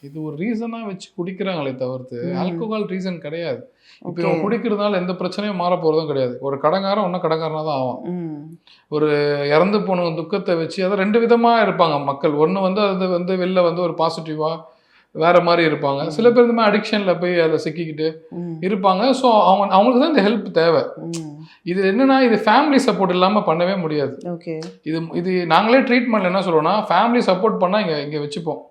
Speaker 2: இது ஒரு ரீசனாக வச்சு குடிக்கிறாங்களே தவிர்த்து ஆல்கோஹால் ரீசன் கிடையாது. இப்போ இவங்க குடிக்கிறதுனால எந்த பிரச்சனையும் மாற போகிறதும் கிடையாது. ஒரு கடங்காரன் ஒன்றும் கடங்காரனாக தான் ஆகும். ஒரு இறந்து போன துக்கத்தை வச்சு அதை 2 விதமாக இருப்பாங்க மக்கள். ஒன்று வந்து அது வந்து வெளில வந்து ஒரு பாசிட்டிவாக வேற மாதிரி இருப்பாங்க. சில பேர் இந்த மாதிரி அடிக்ஷனில் போய் அதை சிக்கிக்கிட்டு இருப்பாங்க. ஸோ அவங்களுக்கு தான் இந்த ஹெல்ப் தேவை. இது என்னன்னா, இது ஃபேமிலி சப்போர்ட் இல்லாமல் பண்ணவே முடியாது. இது நாங்களே ட்ரீட்மெண்ட்ல என்ன சொல்லுவோம்னா, ஃபேமிலி சப்போர்ட் பண்ணால் இங்கே வச்சுப்போம்.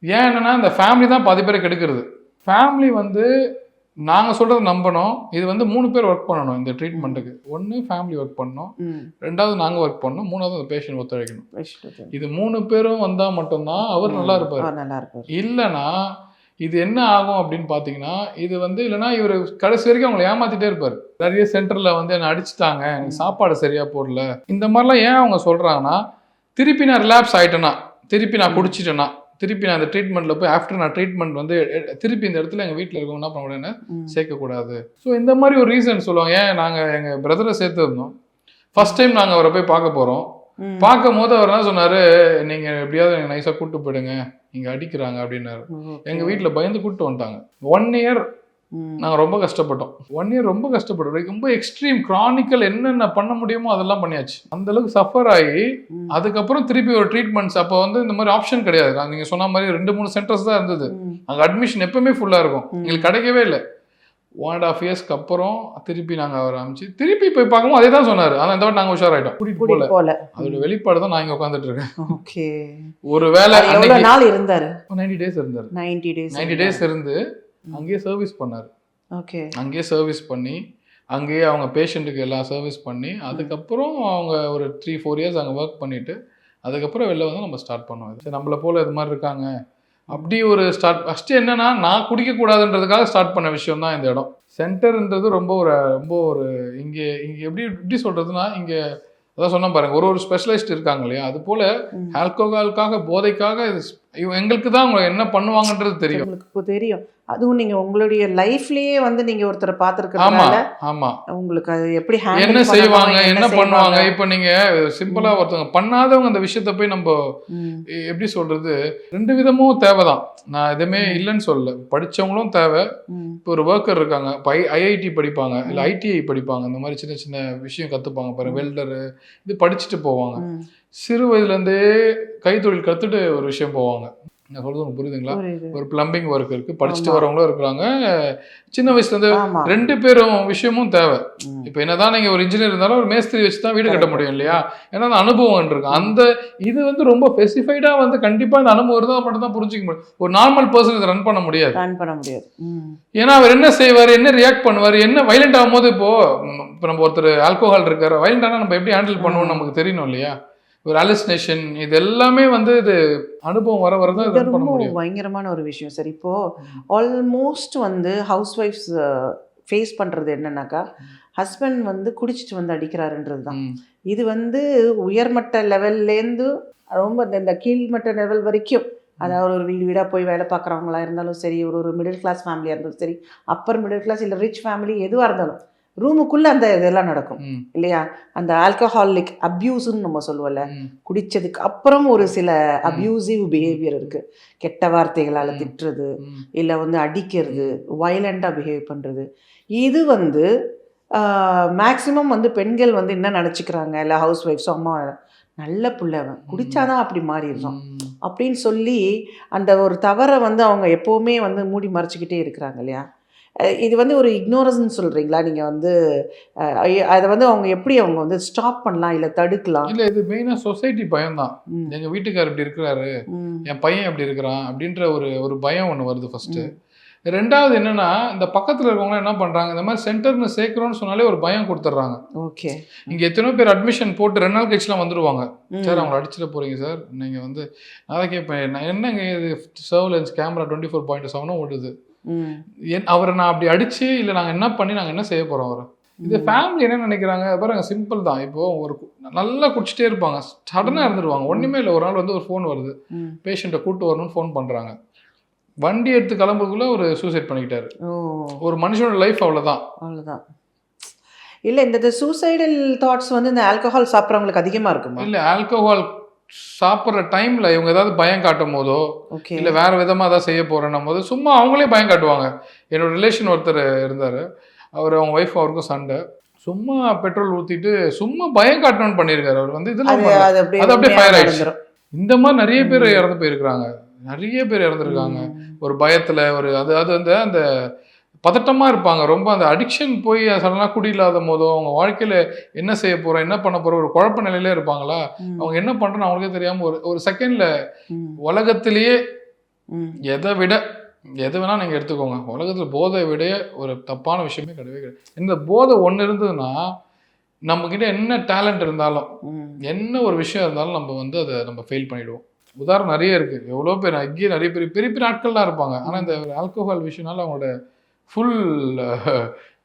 Speaker 2: ஏன் என்னன்னா, இந்த ஃபேமிலி தான் பாதி பேரை கெடுக்கிறது. ஃபேமிலி வந்து நாங்கள் சொல்கிறது நம்பணும். இது வந்து 3 பேர் ஒர்க் பண்ணணும் இந்த ட்ரீட்மெண்ட்டுக்கு. ஒன்று ஃபேமிலி ஒர்க் பண்ணணும், ரெண்டாவது நாங்கள் ஒர்க் பண்ணணும், மூணாவது அந்த பேஷண்ட் ஒத்துழைக்கணும். இது 3 பேரும் வந்தால் மட்டும்தான் அவர் நல்லா இருப்பார். இல்லைன்னா இது என்ன ஆகும் அப்படின்னு பார்த்தீங்கன்னா, இது வந்து இல்லைனா இவர் கடைசி வரைக்கும் அவங்களை ஏமாத்திட்டே இருப்பார். நிறைய சென்டரில் வந்து என்னை அடிச்சுட்டாங்க, எனக்கு சாப்பாடு சரியாக போடல, இந்த மாதிரிலாம் ஏன் அவங்க சொல்கிறாங்கன்னா, திருப்பி நான் ரிலாப்ஸ் ஆகிட்டேன்னா, திருப்பி நான் குடிச்சிட்டேன்னா, திருப்பி நான் அந்த ட்ரீட்மெண்ட்டில் போய் ஆஃப்டர் நான் ட்ரீட்மெண்ட் வந்து திருப்பி இந்த இடத்துல எங்கள் வீட்டில் இருக்கவங்க என்ன பண்ண முடியும்னா சேர்க்கக்கூடாது. ஸோ இந்த மாதிரி ஒரு ரீசன் சொல்லுவாங்க. ஏன் நாங்கள் எங்கள் பிரதரை சேர்த்துருந்தோம். ஃபர்ஸ்ட் டைம் நாங்கள் அவரை போய் பார்க்க போகிறோம். பார்க்கும் போது அவர் என்ன சொன்னார், நீங்கள் எப்படியாவது எனக்கு நைஸாக கூப்பிட்டு போயிடுங்க, இங்கே அடிக்கிறாங்க அப்படின்னாரு. எங்கள் வீட்டில் பயந்து கூப்பிட்டு வந்துட்டாங்க. 1 இயர் நாங்கள் ரொம்ப கஷ்டப்பட்டோம். 1 இயர் ரொம்ப கஷ்டப்பட்டோம். ரொம்ப எக்ஸ்ட்ரீம் கிரானிக்கல் என்னென்ன பண்ண முடியுமோ அதெல்லாம் பண்ணியாச்சு. அந்த அளவுக்கு சஃபர் ஆகி அதுக்கப்புறம் திருப்பி ஒரு ட்ரீட்மெண்ட்ஸ். அப்போ வந்து இந்த மாதிரி ஆப்ஷன் கிடையாது. நீங்கள் சொன்ன மாதிரி 2-3 சென்டர்ஸ் தான் இருந்தது. அங்கே அட்மிஷன் எப்பவுமே ஃபுல்லாக இருக்கும். எங்களுக்கு கிடைக்கவே இல்லை. 1.5 இயர்ஸ்க்கு அப்புறம் திருப்பி நாங்கள் அவர் அமைச்சு திருப்பி போய் பார்க்கும்போது அதே தான் சொன்னார். ஆனால் இந்த வாட்டி நாங்கள் உஷாராயிட்டோம். கூட்டிட்டு போல. அதோட வெளிப்பாடு தான் நான் இங்கே உட்காந்துட்டு இருக்கேன். ஓகே. ஒரு வேலை நாள் இருந்தார். 90 டேஸ் இருந்தார். 90 டேஸ் இருந்து அங்கேயே சர்வீஸ் பண்ணார். ஓகே. அங்கேயே சர்வீஸ் பண்ணி அங்கேயே அவங்க பேஷண்ட்டுக்கு எல்லாம் சர்வீஸ் பண்ணி அதுக்கப்புறம் அவங்க ஒரு 3-4 இயர்ஸ் அங்கே ஒர்க் பண்ணிவிட்டு அதுக்கப்புறம் வெளில வந்து நம்ம ஸ்டார்ட் பண்ணுவோம். சரி, நம்மளை போல் இது மாதிரி இருக்காங்க அப்படி ஒரு ஸ்டார்ட். ஃபஸ்ட்டு என்னென்னா, நான் குடிக்கக்கூடாதுன்றதுக்காக ஸ்டார்ட் பண்ண விஷயம் தான் இந்த இடம். சென்டர்ன்றது ரொம்ப ஒரு இங்கே எப்படி சொல்கிறதுனா, இங்கே அதான் சொன்ன பாருங்க, ஒரு ஸ்பெஷலிஸ்ட் இருக்காங்க இல்லையா, அது போல் ஆல்கோஹாலுக்காக போதைக்காக எங்களுக்கு தான் அவங்க என்ன பண்ணுவாங்கன்றது தெரியும்.
Speaker 1: உங்களுக்கு தெரியும். அதுவும் நீங்க உங்களுடைய லைஃப்லயே வந்து நீங்க ஒருத்தரை பார்த்துருக்கீங்க. ஆமா, உங்களுக்கு அது எப்படி
Speaker 2: என்ன செய்வாங்க, என்ன பண்ணுவாங்க. இப்போ நீங்க சிம்பிளா ஒருத்தவங்க பண்ணாதவங்க அந்த விஷயத்த போய் நம்ம எப்படி சொல்றது, 2 விதமும் தேவைதான். நான் எதுவுமே இல்லைன்னு சொல்லல. படிச்சவங்களும் தேவை. இப்போ ஒரு ஒர்க்கர் இருக்காங்க, ஐஐடி படிப்பாங்க, இல்லை ஐடிஐ படிப்பாங்க, இந்த மாதிரி சின்ன சின்ன விஷயம் கற்றுப்பாங்க பாருங்க, வெல்டரு, இது படிச்சுட்டு போவாங்க. சிறு வயதுலேருந்தே கைத்தொழில் கற்றுட்டு ஒரு விஷயம் போவாங்க. நான் சொல்றது உங்களுக்கு புரியுதுங்களா? ஒரு பிளம்பிங் ஒர்க் இருக்கு, படிச்சுட்டு வரவங்களும் இருக்கிறாங்க. சின்ன வயசுல இருந்து 2 பேரும் விஷயமும் தேவை. இப்போ என்னதான் நீங்க ஒரு இன்ஜினியர் இருந்தாலும் ஒரு மேஸ்திரி வச்சு தான் வீடு கட்ட முடியும் இல்லையா? ஏன்னா அந்த அனுபவம் இருக்கு. அந்த இது வந்து ரொம்ப ஸ்பெசிஃபைடா வந்து கண்டிப்பா இந்த அனுபவம் இருந்தால் மட்டும் தான் புரிஞ்சிக்க முடியும். ஒரு நார்மல் பர்சன் இதை ரன் பண்ண முடியாது. ஏன்னா அவர் என்ன செய்வார், என்ன ரியாக்ட் பண்ணுவார், என்ன வைலண்ட் ஆகும்போது இப்போ நம்ம ஒருத்தர் ஆல்கோஹால் இருக்காரு, வைலண்டானா நம்ம எப்படி ஹேண்டில் பண்ணுவோம்னு நமக்கு தெரியணும் இல்லையா? ஒரு அலுசினேஷன், இது எல்லாமே வந்து இது அனுபவம் வர வரதான் இது பண்ண முடியும்.
Speaker 1: பயங்கரமான ஒரு விஷயம் சார். இப்போ ஆல்மோஸ்ட் வந்து ஹவுஸ் ஒய்ஃப்ஸ் ஃபேஸ் பண்றது என்னன்னாக்கா, ஹஸ்பண்ட் வந்து குடிச்சிட்டு வந்து அடிக்கிறாருன்றது தான். இது வந்து உயர்மட்ட லெவல்லேருந்து ரொம்ப இந்த கீழ்மட்ட லெவல் வரைக்கும், அதாவது ஒரு வீடாக போய் வேலை பார்க்குறவங்களா இருந்தாலும் சரி, ஒரு மிடில் கிளாஸ் ஃபேமிலியாக இருந்தாலும் சரி, அப்பர் மிடில் கிளாஸ் இல்லை ரிச் ஃபேமிலி எதுவாக இருந்தாலும் ரூமுக்குள்ளே அந்த இதெல்லாம் நடக்கும் இல்லையா? அந்த ஆல்கஹாலிக் அப்யூஸ்ன்னு நம்ம சொல்லுவோம்ல, குடித்ததுக்கு அப்புறம் ஒரு சில அப்யூசிவ் பிஹேவியர் இருக்குது. கெட்ட வார்த்தைகளால் திட்டுறது, இல்லை வந்து அடிக்கிறது, வயலண்டாக பிஹேவ் பண்ணுறது. இது வந்து மேக்சிமம் வந்து பெண்கள் வந்து என்ன நினச்சிக்கிறாங்க, இல்லை ஹவுஸ் ஒய்ஃப்ஸோ அம்மா நல்ல பிள்ளைவன் குடித்தாதான் அப்படி மாறிடுறோம் அப்படின்னு சொல்லி அந்த ஒரு தவறை வந்து அவங்க எப்போவுமே வந்து மூடி மறைச்சிக்கிட்டே இருக்கிறாங்க இல்லையா? இது வந்து ஒரு இக்னோரன்ஸ் சொல்கிறீங்களா நீங்கள் வந்து? அதை வந்து அவங்க எப்படி அவங்க வந்து ஸ்டாப் பண்ணலாம், இல்லை தடுக்கலாம்?
Speaker 2: இல்லை, இது மெயினாக சொசைட்டி பயம்தான். எங்கள் வீட்டுக்கார் இப்படி இருக்கிறாரு, என் பையன் எப்படி இருக்கிறான் அப்படின்ற ஒரு பயம் ஒன்று வருது ஃபஸ்ட்டு. ரெண்டாவது என்னன்னா, இந்த பக்கத்தில் இருக்கவங்களாம் என்ன பண்ணுறாங்க, இந்த மாதிரி சென்டர்னு சேர்க்குறோன்னு சொன்னாலே ஒரு பயம் கொடுத்துட்றாங்க. ஓகே. இங்கே எத்தனையோ பேர் அட்மிஷன் போட்டு 2 நாள் கழிச்சுலாம் வந்துடுவாங்க. சார் அவங்களை அடிச்சிட போகிறீங்க சார், நீங்கள் வந்து நான் கேட்பேன், என்னங்க இது சர்வலன்ஸ் கேமரா 24/7 ஓடுது, அவரை நான் அப்படி அடிச்சு இல்லை நாங்கள் என்ன பண்ணி நாங்கள் என்ன செய்ய போகிறோம் அவரை? இது ஃபேமிலி என்ன நினைக்கிறாங்க பாருங்க, சிம்பிள் தான். இப்போ ஒரு நல்லா குடிச்சிட்டே இருப்பாங்க, சடனாக இருந்துருவாங்க, ஒன்றுமே இல்லை. ஒரு நாள் வந்து ஒரு ஃபோன் வருது, பேஷண்ட்டை கூப்பிட்டு வரணும்னு ஃபோன் பண்ணுறாங்க. வண்டி எடுத்து கிளம்புறதுக்குள்ள ஒரு சூசைட் பண்ணிக்கிட்டாரு. ஒரு மனுஷனோட லைஃப் அவ்வளோதான்.
Speaker 1: இல்லை, இந்த சூசைடல் தாட்ஸ் வந்து இந்த ஆல்கஹால் சாப்பிட்றவங்களுக்கு அதிகமாக இருக்குமா?
Speaker 2: இல்லை, ஆல்கஹால் சாப்பிட்ற டைமில் இவங்க ஏதாவது பயம் காட்டும் போதோ, இல்லை வேறு விதமாக ஏதாவது செய்ய போகிறேன்னும் போது சும்மா அவங்களே பயம் காட்டுவாங்க. என்னோட ரிலேஷன் ஒருத்தர் இருந்தார், அவங்க ஒய்ஃப் அவருக்கும் சண்டை, சும்மா பெட்ரோல் ஊற்றிட்டு சும்மா பயம் காட்டணும்னு பண்ணியிருக்காரு. அவர் வந்து இதெல்லாம் அது அப்படியே ஃபயர் ஆகிடுச்சு. இந்த மாதிரி நிறைய பேர் இறந்து போயிருக்கிறாங்க, நிறைய பேர் இறந்துருக்காங்க ஒரு பயத்தில். அது வந்து அந்த பதட்டமாக இருப்பாங்க ரொம்ப. அந்த அடிக்ஷன் போய் சடனாக குடி இல்லாத போதோ அவங்க வாழ்க்கையில் என்ன செய்ய போகிறோம், என்ன பண்ண போகிறோம், ஒரு குழப்ப நிலையிலே இருப்பாங்களா. அவங்க என்ன பண்ணுறோன்னு அவங்களுக்கே தெரியாமல் ஒரு செகண்டில் உலகத்திலேயே எதை விட எது வேணால் நீங்கள் எடுத்துக்கோங்க. உலகத்தில் போதை விட ஒரு தப்பான விஷயமே கிடையவே கிடையாது. இந்த போதை ஒன்று இருந்ததுன்னா நம்மக்கிட்ட என்ன டேலண்ட் இருந்தாலும் என்ன ஒரு விஷயம் இருந்தாலும் நம்ம வந்து அதை நம்ம ஃபெயில் பண்ணிவிடுவோம். உதாரணம் நிறைய இருக்குது. எவ்வளோ பேர் அங்கேயே நிறைய பேர் பெரிய பெரிய ஆட்கள்லாம் இருப்பாங்க. ஆனால் இந்த ஆல்கோஹால் விஷயம்னால அவங்களோட ஃபுல்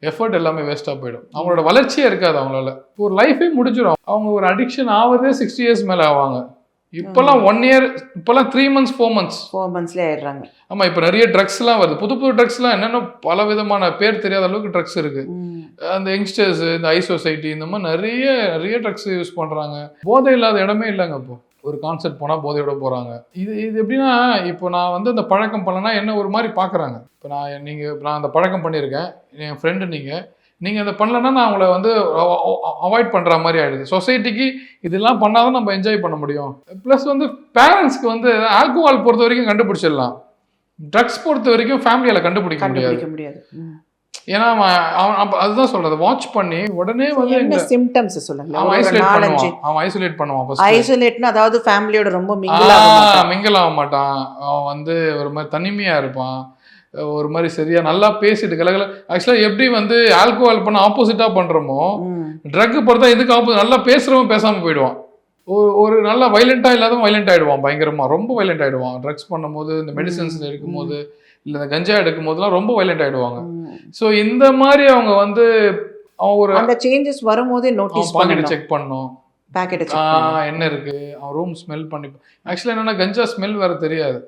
Speaker 2: எஃபர்ட் எல்லாமே வேஸ்ட்டாக போயிடும். அவங்களோட வளர்ச்சியே இருக்காது அவங்களால. ஒரு லைஃபே முடிஞ்சிடும். அவங்க ஒரு அடிக்ஷன் ஆவதே 60 இயர்ஸ் மேலே ஆவாங்க. இப்போல்லாம் 1 இயர், இப்போல்லாம் 3 months 4 months
Speaker 1: 4 monthsலேயே ஆயிடுறாங்க.
Speaker 2: ஆமாம், இப்போ நிறைய ட்ரக்ஸ்லாம் வருது. புது புது ட்ரக்ஸ்லாம் என்னென்ன பல விதமான பேர் தெரியாத அளவுக்கு ட்ரக்ஸ் இருக்குது. அந்த யங்ஸ்டர்ஸ், இந்த ஐ சொசைட்டி, இந்த மாதிரி நிறைய நிறைய ட்ரக்ஸ் யூஸ் பண்ணுறாங்க. போதை இல்லாத இடமே இல்லைங்க. இப்போ ஒரு கான்செர்ட் போனால் போதையோட போகிறாங்க. இது எப்படின்னா, இப்போ நான் வந்து அந்த பழக்கம் பண்ணலன்னா என்ன ஒரு மாதிரி பார்க்குறாங்க. இப்போ நான் அந்த பழக்கம் பண்ணியிருக்கேன், என் ஃப்ரெண்டு நீங்கள் அதை பண்ணலன்னா நான் அவங்கள வந்து அவாய்ட் பண்ணுற மாதிரி ஆகிடுது. சொசைட்டிக்கு இதெல்லாம் பண்ணாதான் நம்ம என்ஜாய் பண்ண முடியும். ப்ளஸ் வந்து பேரண்ட்ஸ்க்கு வந்து ஆல்கோஹால் பொறுத்த வரைக்கும் கண்டுபிடிச்சிடலாம். ட்ரக்ஸ் பொறுத்த வரைக்கும் ஃபேமிலியால் கண்டுபிடிக்க முடியாது. ஏன்னா அவன் அதுதான் சொல்றது, வாட்ச் பண்ணி உடனே வந்து
Speaker 1: என்ன சிம்டம்ஸ் சொல்லுங்க.
Speaker 2: அவன் ஐசோலேட் பண்ணுவான்.
Speaker 1: ஐசோலேட்னா அதாவது ஃபேமிலியோட ரொம்ப
Speaker 2: மிங்கிள் ஆக மாட்டான். அவன் வந்து ஒரு மாதிரி தனிமையா இருப்பான். ஒரு மாதிரி சரியா நல்லா பேசிட்டு கலகல. ஆக்சுவலாக எப்படி வந்து ஆல்கோஹால் பண்ண ஆப்போசிட்டா பண்றோமோ, ட்ரக் பொறுத்தா இதுக்கு ஆப்போசிட். நல்லா பேசுறவன் பேசாம போயிடுவான். ஒரு நல்லா வைலண்டா இல்லாதவன் வைலண்ட் ஆயிடுவான். பயங்கரமா ரொம்ப வைலண்ட் ஆயிடுவான். ட்ரக்ஸ் பண்ணும்போது, இந்த மெடிசன்ஸ் எடுக்கும் போது, இல்லை இந்த கஞ்சா எடுக்கும் போதுலாம் ரொம்ப வைலண்ட் ஆயிடுவாங்க. ஸோ இந்த மாதிரி அவங்க வந்து அவன் ஒரு
Speaker 1: அந்த சேஞ்சஸ் வரும்போதே நோட்டீஸ்
Speaker 2: பாக்கெட் செக் பண்ணணும்.
Speaker 1: பாக்கெட்
Speaker 2: என்ன இருக்கு, அவன் ரூம் ஸ்மெல் பண்ணி. ஆக்சுவலாக என்னன்னா கஞ்சா ஸ்மெல் வேற தெரியாது.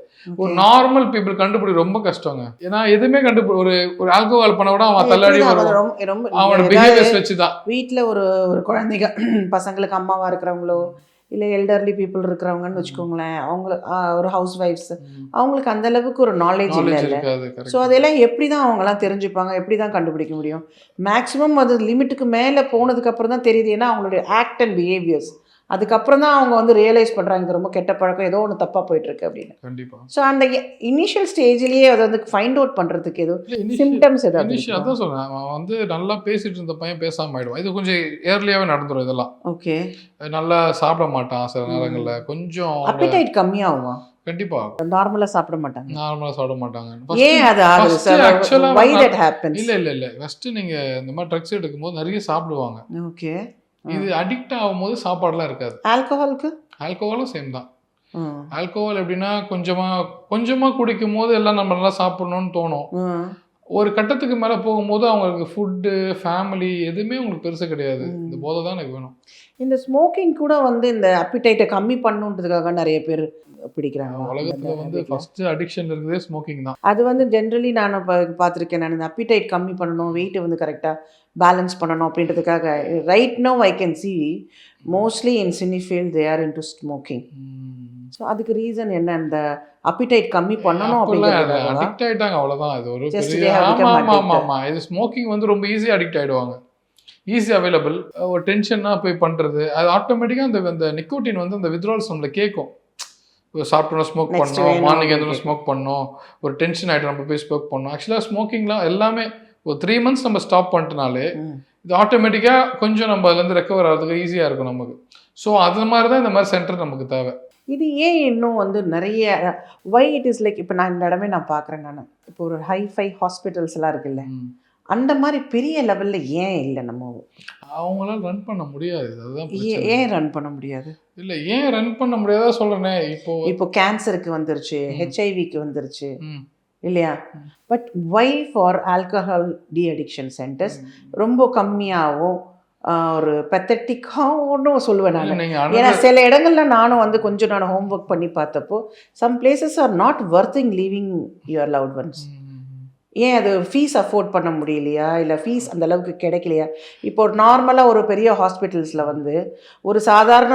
Speaker 2: ஒரு நார்மல் பீப்புள் கண்டுபிடி ரொம்ப கஷ்டங்க. ஏன்னா எதுவுமே ஒரு ஆல்கோஹால் பண்ண விட அவன் தள்ளாடி அவனோட பிஹேவியர்ஸ் வச்சுதான்.
Speaker 1: வீட்டில் ஒரு குழந்தைங்க பசங்களுக்கு அம்மாவா இருக்கிறவங்களோ இல்லை எல்டர்லி பீப்புள் இருக்கிறவங்கன்னு வச்சுக்கோங்களேன், அவங்களுக்கு ஒரு ஹவுஸ் ஒய்ஃப்ஸ், அவங்களுக்கு அந்த அளவுக்கு ஒரு நாலேஜ் இல்லை. ஸோ அதெல்லாம் எப்படி தான் அவங்களாம் தெரிஞ்சுப்பாங்க, எப்படி தான் கண்டுபிடிக்க முடியும்? மேக்ஸிமம் அது லிமிட்டுக்கு மேலே போனதுக்கு அப்புறம் தான் தெரியுது. ஏன்னா அவங்களுடைய ஆக்ட் அண்ட் பிஹேவியர்ஸ் அதுக்கப்புறம் தான் அவங்க வந்து ரியலைஸ் பண்ணுறாங்க இது ரொம்ப கெட்ட பழக்கம், ஏதோ ஒன்று தப்பாக போயிட்டுருக்கு அப்படின்னு.
Speaker 2: கண்டிப்பாக.
Speaker 1: ஸோ அந்த இனிஷியல் ஸ்டேஜ்லேயே அதை வந்து ஃபைண்ட் அவுட் பண்ணுறதுக்கு ஏதோ சிம்டம்ஸ் ஏதாவது?
Speaker 2: அதான் சொல்கிறேன், அவன் வந்து நல்லா பேசிட்டு இருந்த பையன் பேசாமல் ஆகிடுவான். இது கொஞ்சம் ஏர்லியாகவே நடந்துடும் இதெல்லாம்.
Speaker 1: ஓகே.
Speaker 2: நல்லா சாப்பிட மாட்டான் சில நேரங்களில், கொஞ்சம்
Speaker 1: அப்படைட் கம்மியாகுமா?
Speaker 2: கண்டிப்பா.
Speaker 1: நார்மலா சாப்பிட மாட்டாங்க.
Speaker 2: நார்மலா சாப்பிட மாட்டாங்க.
Speaker 1: ஏன் அது ஆகுது சார்?
Speaker 2: ஆக்சுவலா
Speaker 1: why that happens?
Speaker 2: இல்ல ஃபர்ஸ்ட் நீங்க இந்த மாதிரி ட்ரக்ஸ் எடுக்கும்போது நிறைய சாப்பிடுவாங்க.
Speaker 1: ஓகே.
Speaker 2: இது அடிக்ட் ஆகும்போது சாப்பாடுலாம் இருக்காது. ஆல்கோஹாலும் சேம் தான். ஆல்கோஹால் எப்படின்னா கொஞ்சமா குடிக்கும் போது எல்லாம் நம்ம நல்லா சாப்பிடணும்னு தோணும். ஒரு கட்டத்துக்கு மேல போகும்போது அவங்களுக்கு ஃபுட்டு, ஃபேமிலி எதுவுமே உங்களுக்கு பெருசு கிடையாது. இந்த போதை தான் எனக்கு வேணும்.
Speaker 1: இந்த ஸ்மோக்கிங் கூட வந்து இந்த அப்பிடைட்டை கம்மி பண்ணுன்றதுக்காக நிறைய பேர் பிடிக்கிறாங்க.
Speaker 2: உலகத்துல வந்து ஃபர்ஸ்ட் அடிக்ஷன் இருக்குதே ஸ்மோக்கிங் தான்.
Speaker 1: அது வந்து ஜென்ரலி நான் பார்த்துருக்கேன். நான் இந்த அப்பிடைட் கம்மி பண்ணணும், வெயிட்டை வந்து கரெக்டாக பேலன்ஸ் பண்ணணும் அப்படின்றதுக்காக right now I can see mostly in cine field they are into smoking. So அதுக்கு ரீசன் என்ன? அந்த அப்பிடைட் கம்மி பண்ணணும் அப்படிங்கிறது.
Speaker 2: அடிக்ட் ஆயிட்டாங்க அவ்வளோதான். அது ஒரு இது ஸ்மோக்கிங் வந்து ரொம்ப ஈஸியாக அடிக்ட் ஆகிடுவாங்க. Easy available. ஒரு டென்ஷனாக போய் பண்ணுறது, அது ஆட்டோமேட்டிக்காக அந்த நிக்கோட்டின் வந்து அந்த வித்ட்ரால்ஸ் நம்மளை கேட்கும். சாப்பிட்டோம் ஸ்மோக் பண்ணோம், மார்னிங் எதுவும் ஸ்மோக் பண்ணோம், ஒரு டென்ஷன் ஆகிட்டு நம்ம போய் ஸ்மோக் பண்ணோம். ஆக்சுவலாக ஸ்மோக்கிங்லாம் எல்லாமே ஒரு 3 months நம்ம ஸ்டாப் பண்ணிட்டனாலே இது ஆட்டோமேட்டிக்காக கொஞ்சம் நம்ம அதுலேருந்து ரெக்கவர் ஆகிறதுக்கு ஈஸியாக இருக்கும் நமக்கு. ஸோ அது மாதிரி தான் இந்த மாதிரி சென்டர் நமக்கு தேவை.
Speaker 1: இது ஏன் இன்னும் வந்து நிறைய வை இட் இஸ் லைக் இப்போ நான் இந்த இடமே நான் பார்க்குறேன். நான் இப்போ ஒரு ஹைஃபை ஹாஸ்பிட்டல்ஸ் எல்லாம் இருக்குல்ல, அந்த மாதிரி பெரிய லெவலில் ஏன் இல்லை? நம்ம
Speaker 2: அவங்களால ரன் பண்ண முடியாது. அதுதான்
Speaker 1: ஏன் ரன் பண்ண முடியாது?
Speaker 2: இல்லை ஏன் ரன் பண்ண முடியாதா சொல்கிறேனே.
Speaker 1: இப்போ கேன்சருக்கு வந்துருச்சு, ஹெச்ஐவிக்கு வந்துருச்சு இல்லையா? But why for alcohol de addiction centres ரொம்ப கம்மியாகவும் ஒரு பெத்தட்டிக்காகவும் சொல்லுவேன் நான். ஏன்னா சில இடங்கள்ல நானும் வந்து கொஞ்சம் நான் ஹோம் ஒர்க் பண்ணி பார்த்தப்போ some places are not worthing leaving your loved ones. ஏன் அது ஃபீஸ் அஃபோர்ட் பண்ண முடியலையா, இல்லை ஃபீஸ் அந்த அளவுக்கு கிடைக்கலையா? இப்போ ஒரு நார்மலாக ஒரு பெரிய ஹாஸ்பிட்டல்ஸில் வந்து ஒரு சாதாரண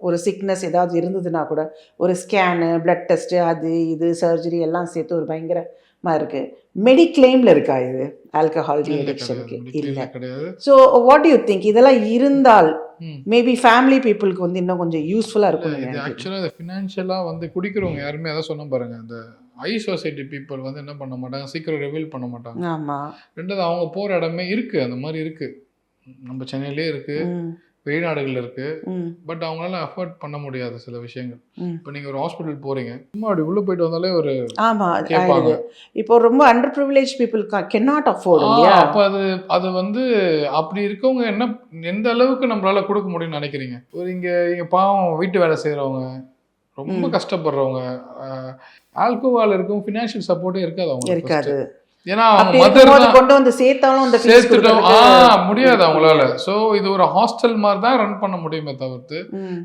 Speaker 1: ஒரு சிக்னஸ் ஏதாவது இருந்ததுன்னா கூட ஒரு ஸ்கேனு, பிளட் டெஸ்ட்டு, அது இது சர்ஜரி எல்லாம் சேர்த்து ஒரு பயங்கரமாக இருக்குது. மெடிக்ளைமில் இருக்கா இது ஆல்கஹால் டி அடிக்ஷனுக்கு? இல்லை. ஸோ வாட் யூ திங்க் இதெல்லாம் இருந்தால் மேபி ஃபேமிலி பீப்புளுக்கு வந்து இன்னும் கொஞ்சம் யூஸ்ஃபுல்லாக இருக்கும்.
Speaker 2: ஆக்சுவலாக இந்த ஃபினான்ஷியலாக வந்து குடிக்கிறவங்க யாருமே அதான் சொன்ன பாருங்க, இந்த ஐ சொசைட்டி பீப்புள் வந்து என்ன பண்ண மாட்டாங்க, சீக்கிரம் ரிவீல் பண்ண மாட்டாங்க. ஆமாம். ரெண்டாவது அவங்க போகிற இடமே இருக்குது, அந்த மாதிரி இருக்குது. நம்ம சென்னையிலே இருக்குது, வெளிநாடுகள் இருக்கு.
Speaker 1: ம்
Speaker 2: பட் அவங்களால அஃபோர்ட் பண்ண முடியாது சில விஷயங்கள்.
Speaker 1: ம்
Speaker 2: இப்போ நீங்க ஒரு ஹாஸ்பிட்டல் போறீங்க, சும்மா அப்படி உள்ள போயிட்டு வந்தாலே ஒரு
Speaker 1: ஆமாம்
Speaker 2: கேட்பாங்க.
Speaker 1: ஆயிடுது. இப்போ ரொம்ப under privilege people cannot afford இல்லையா?
Speaker 2: அப்போ அது வந்து அப்படி இருக்கவங்க எந்த அளவுக்கு நம்மளால கொடுக்க முடியும்னு நினைக்கிறீங்க? ஒரு இங்க பாவம் வீட்டு வேலை செய்றவங்க, ரொம்ப கஷ்டப்படுறவங்க, ஆல்கோஹால் இருக்கும், ஃபினான்ஷியல் சப்போர்ட்டே இருக்காது அவங்களுக்கு
Speaker 1: இருக்காது.
Speaker 2: first. ஏன்னா அவங்க
Speaker 1: அப்படி
Speaker 2: மதர்
Speaker 1: இருக்கும்போது கொண்டு வந்து சேர்த்தாலும் அந்த ஃபீஸ்
Speaker 2: சேர்த்துட்டோம்
Speaker 1: கொடுக்கறதுக்கு
Speaker 2: முடியாது அவங்களால. ஸோ இது ஒரு ஹாஸ்டல் மாதிரி தான் ரன் பண்ண முடியுமே தவிர்த்து
Speaker 1: ம்.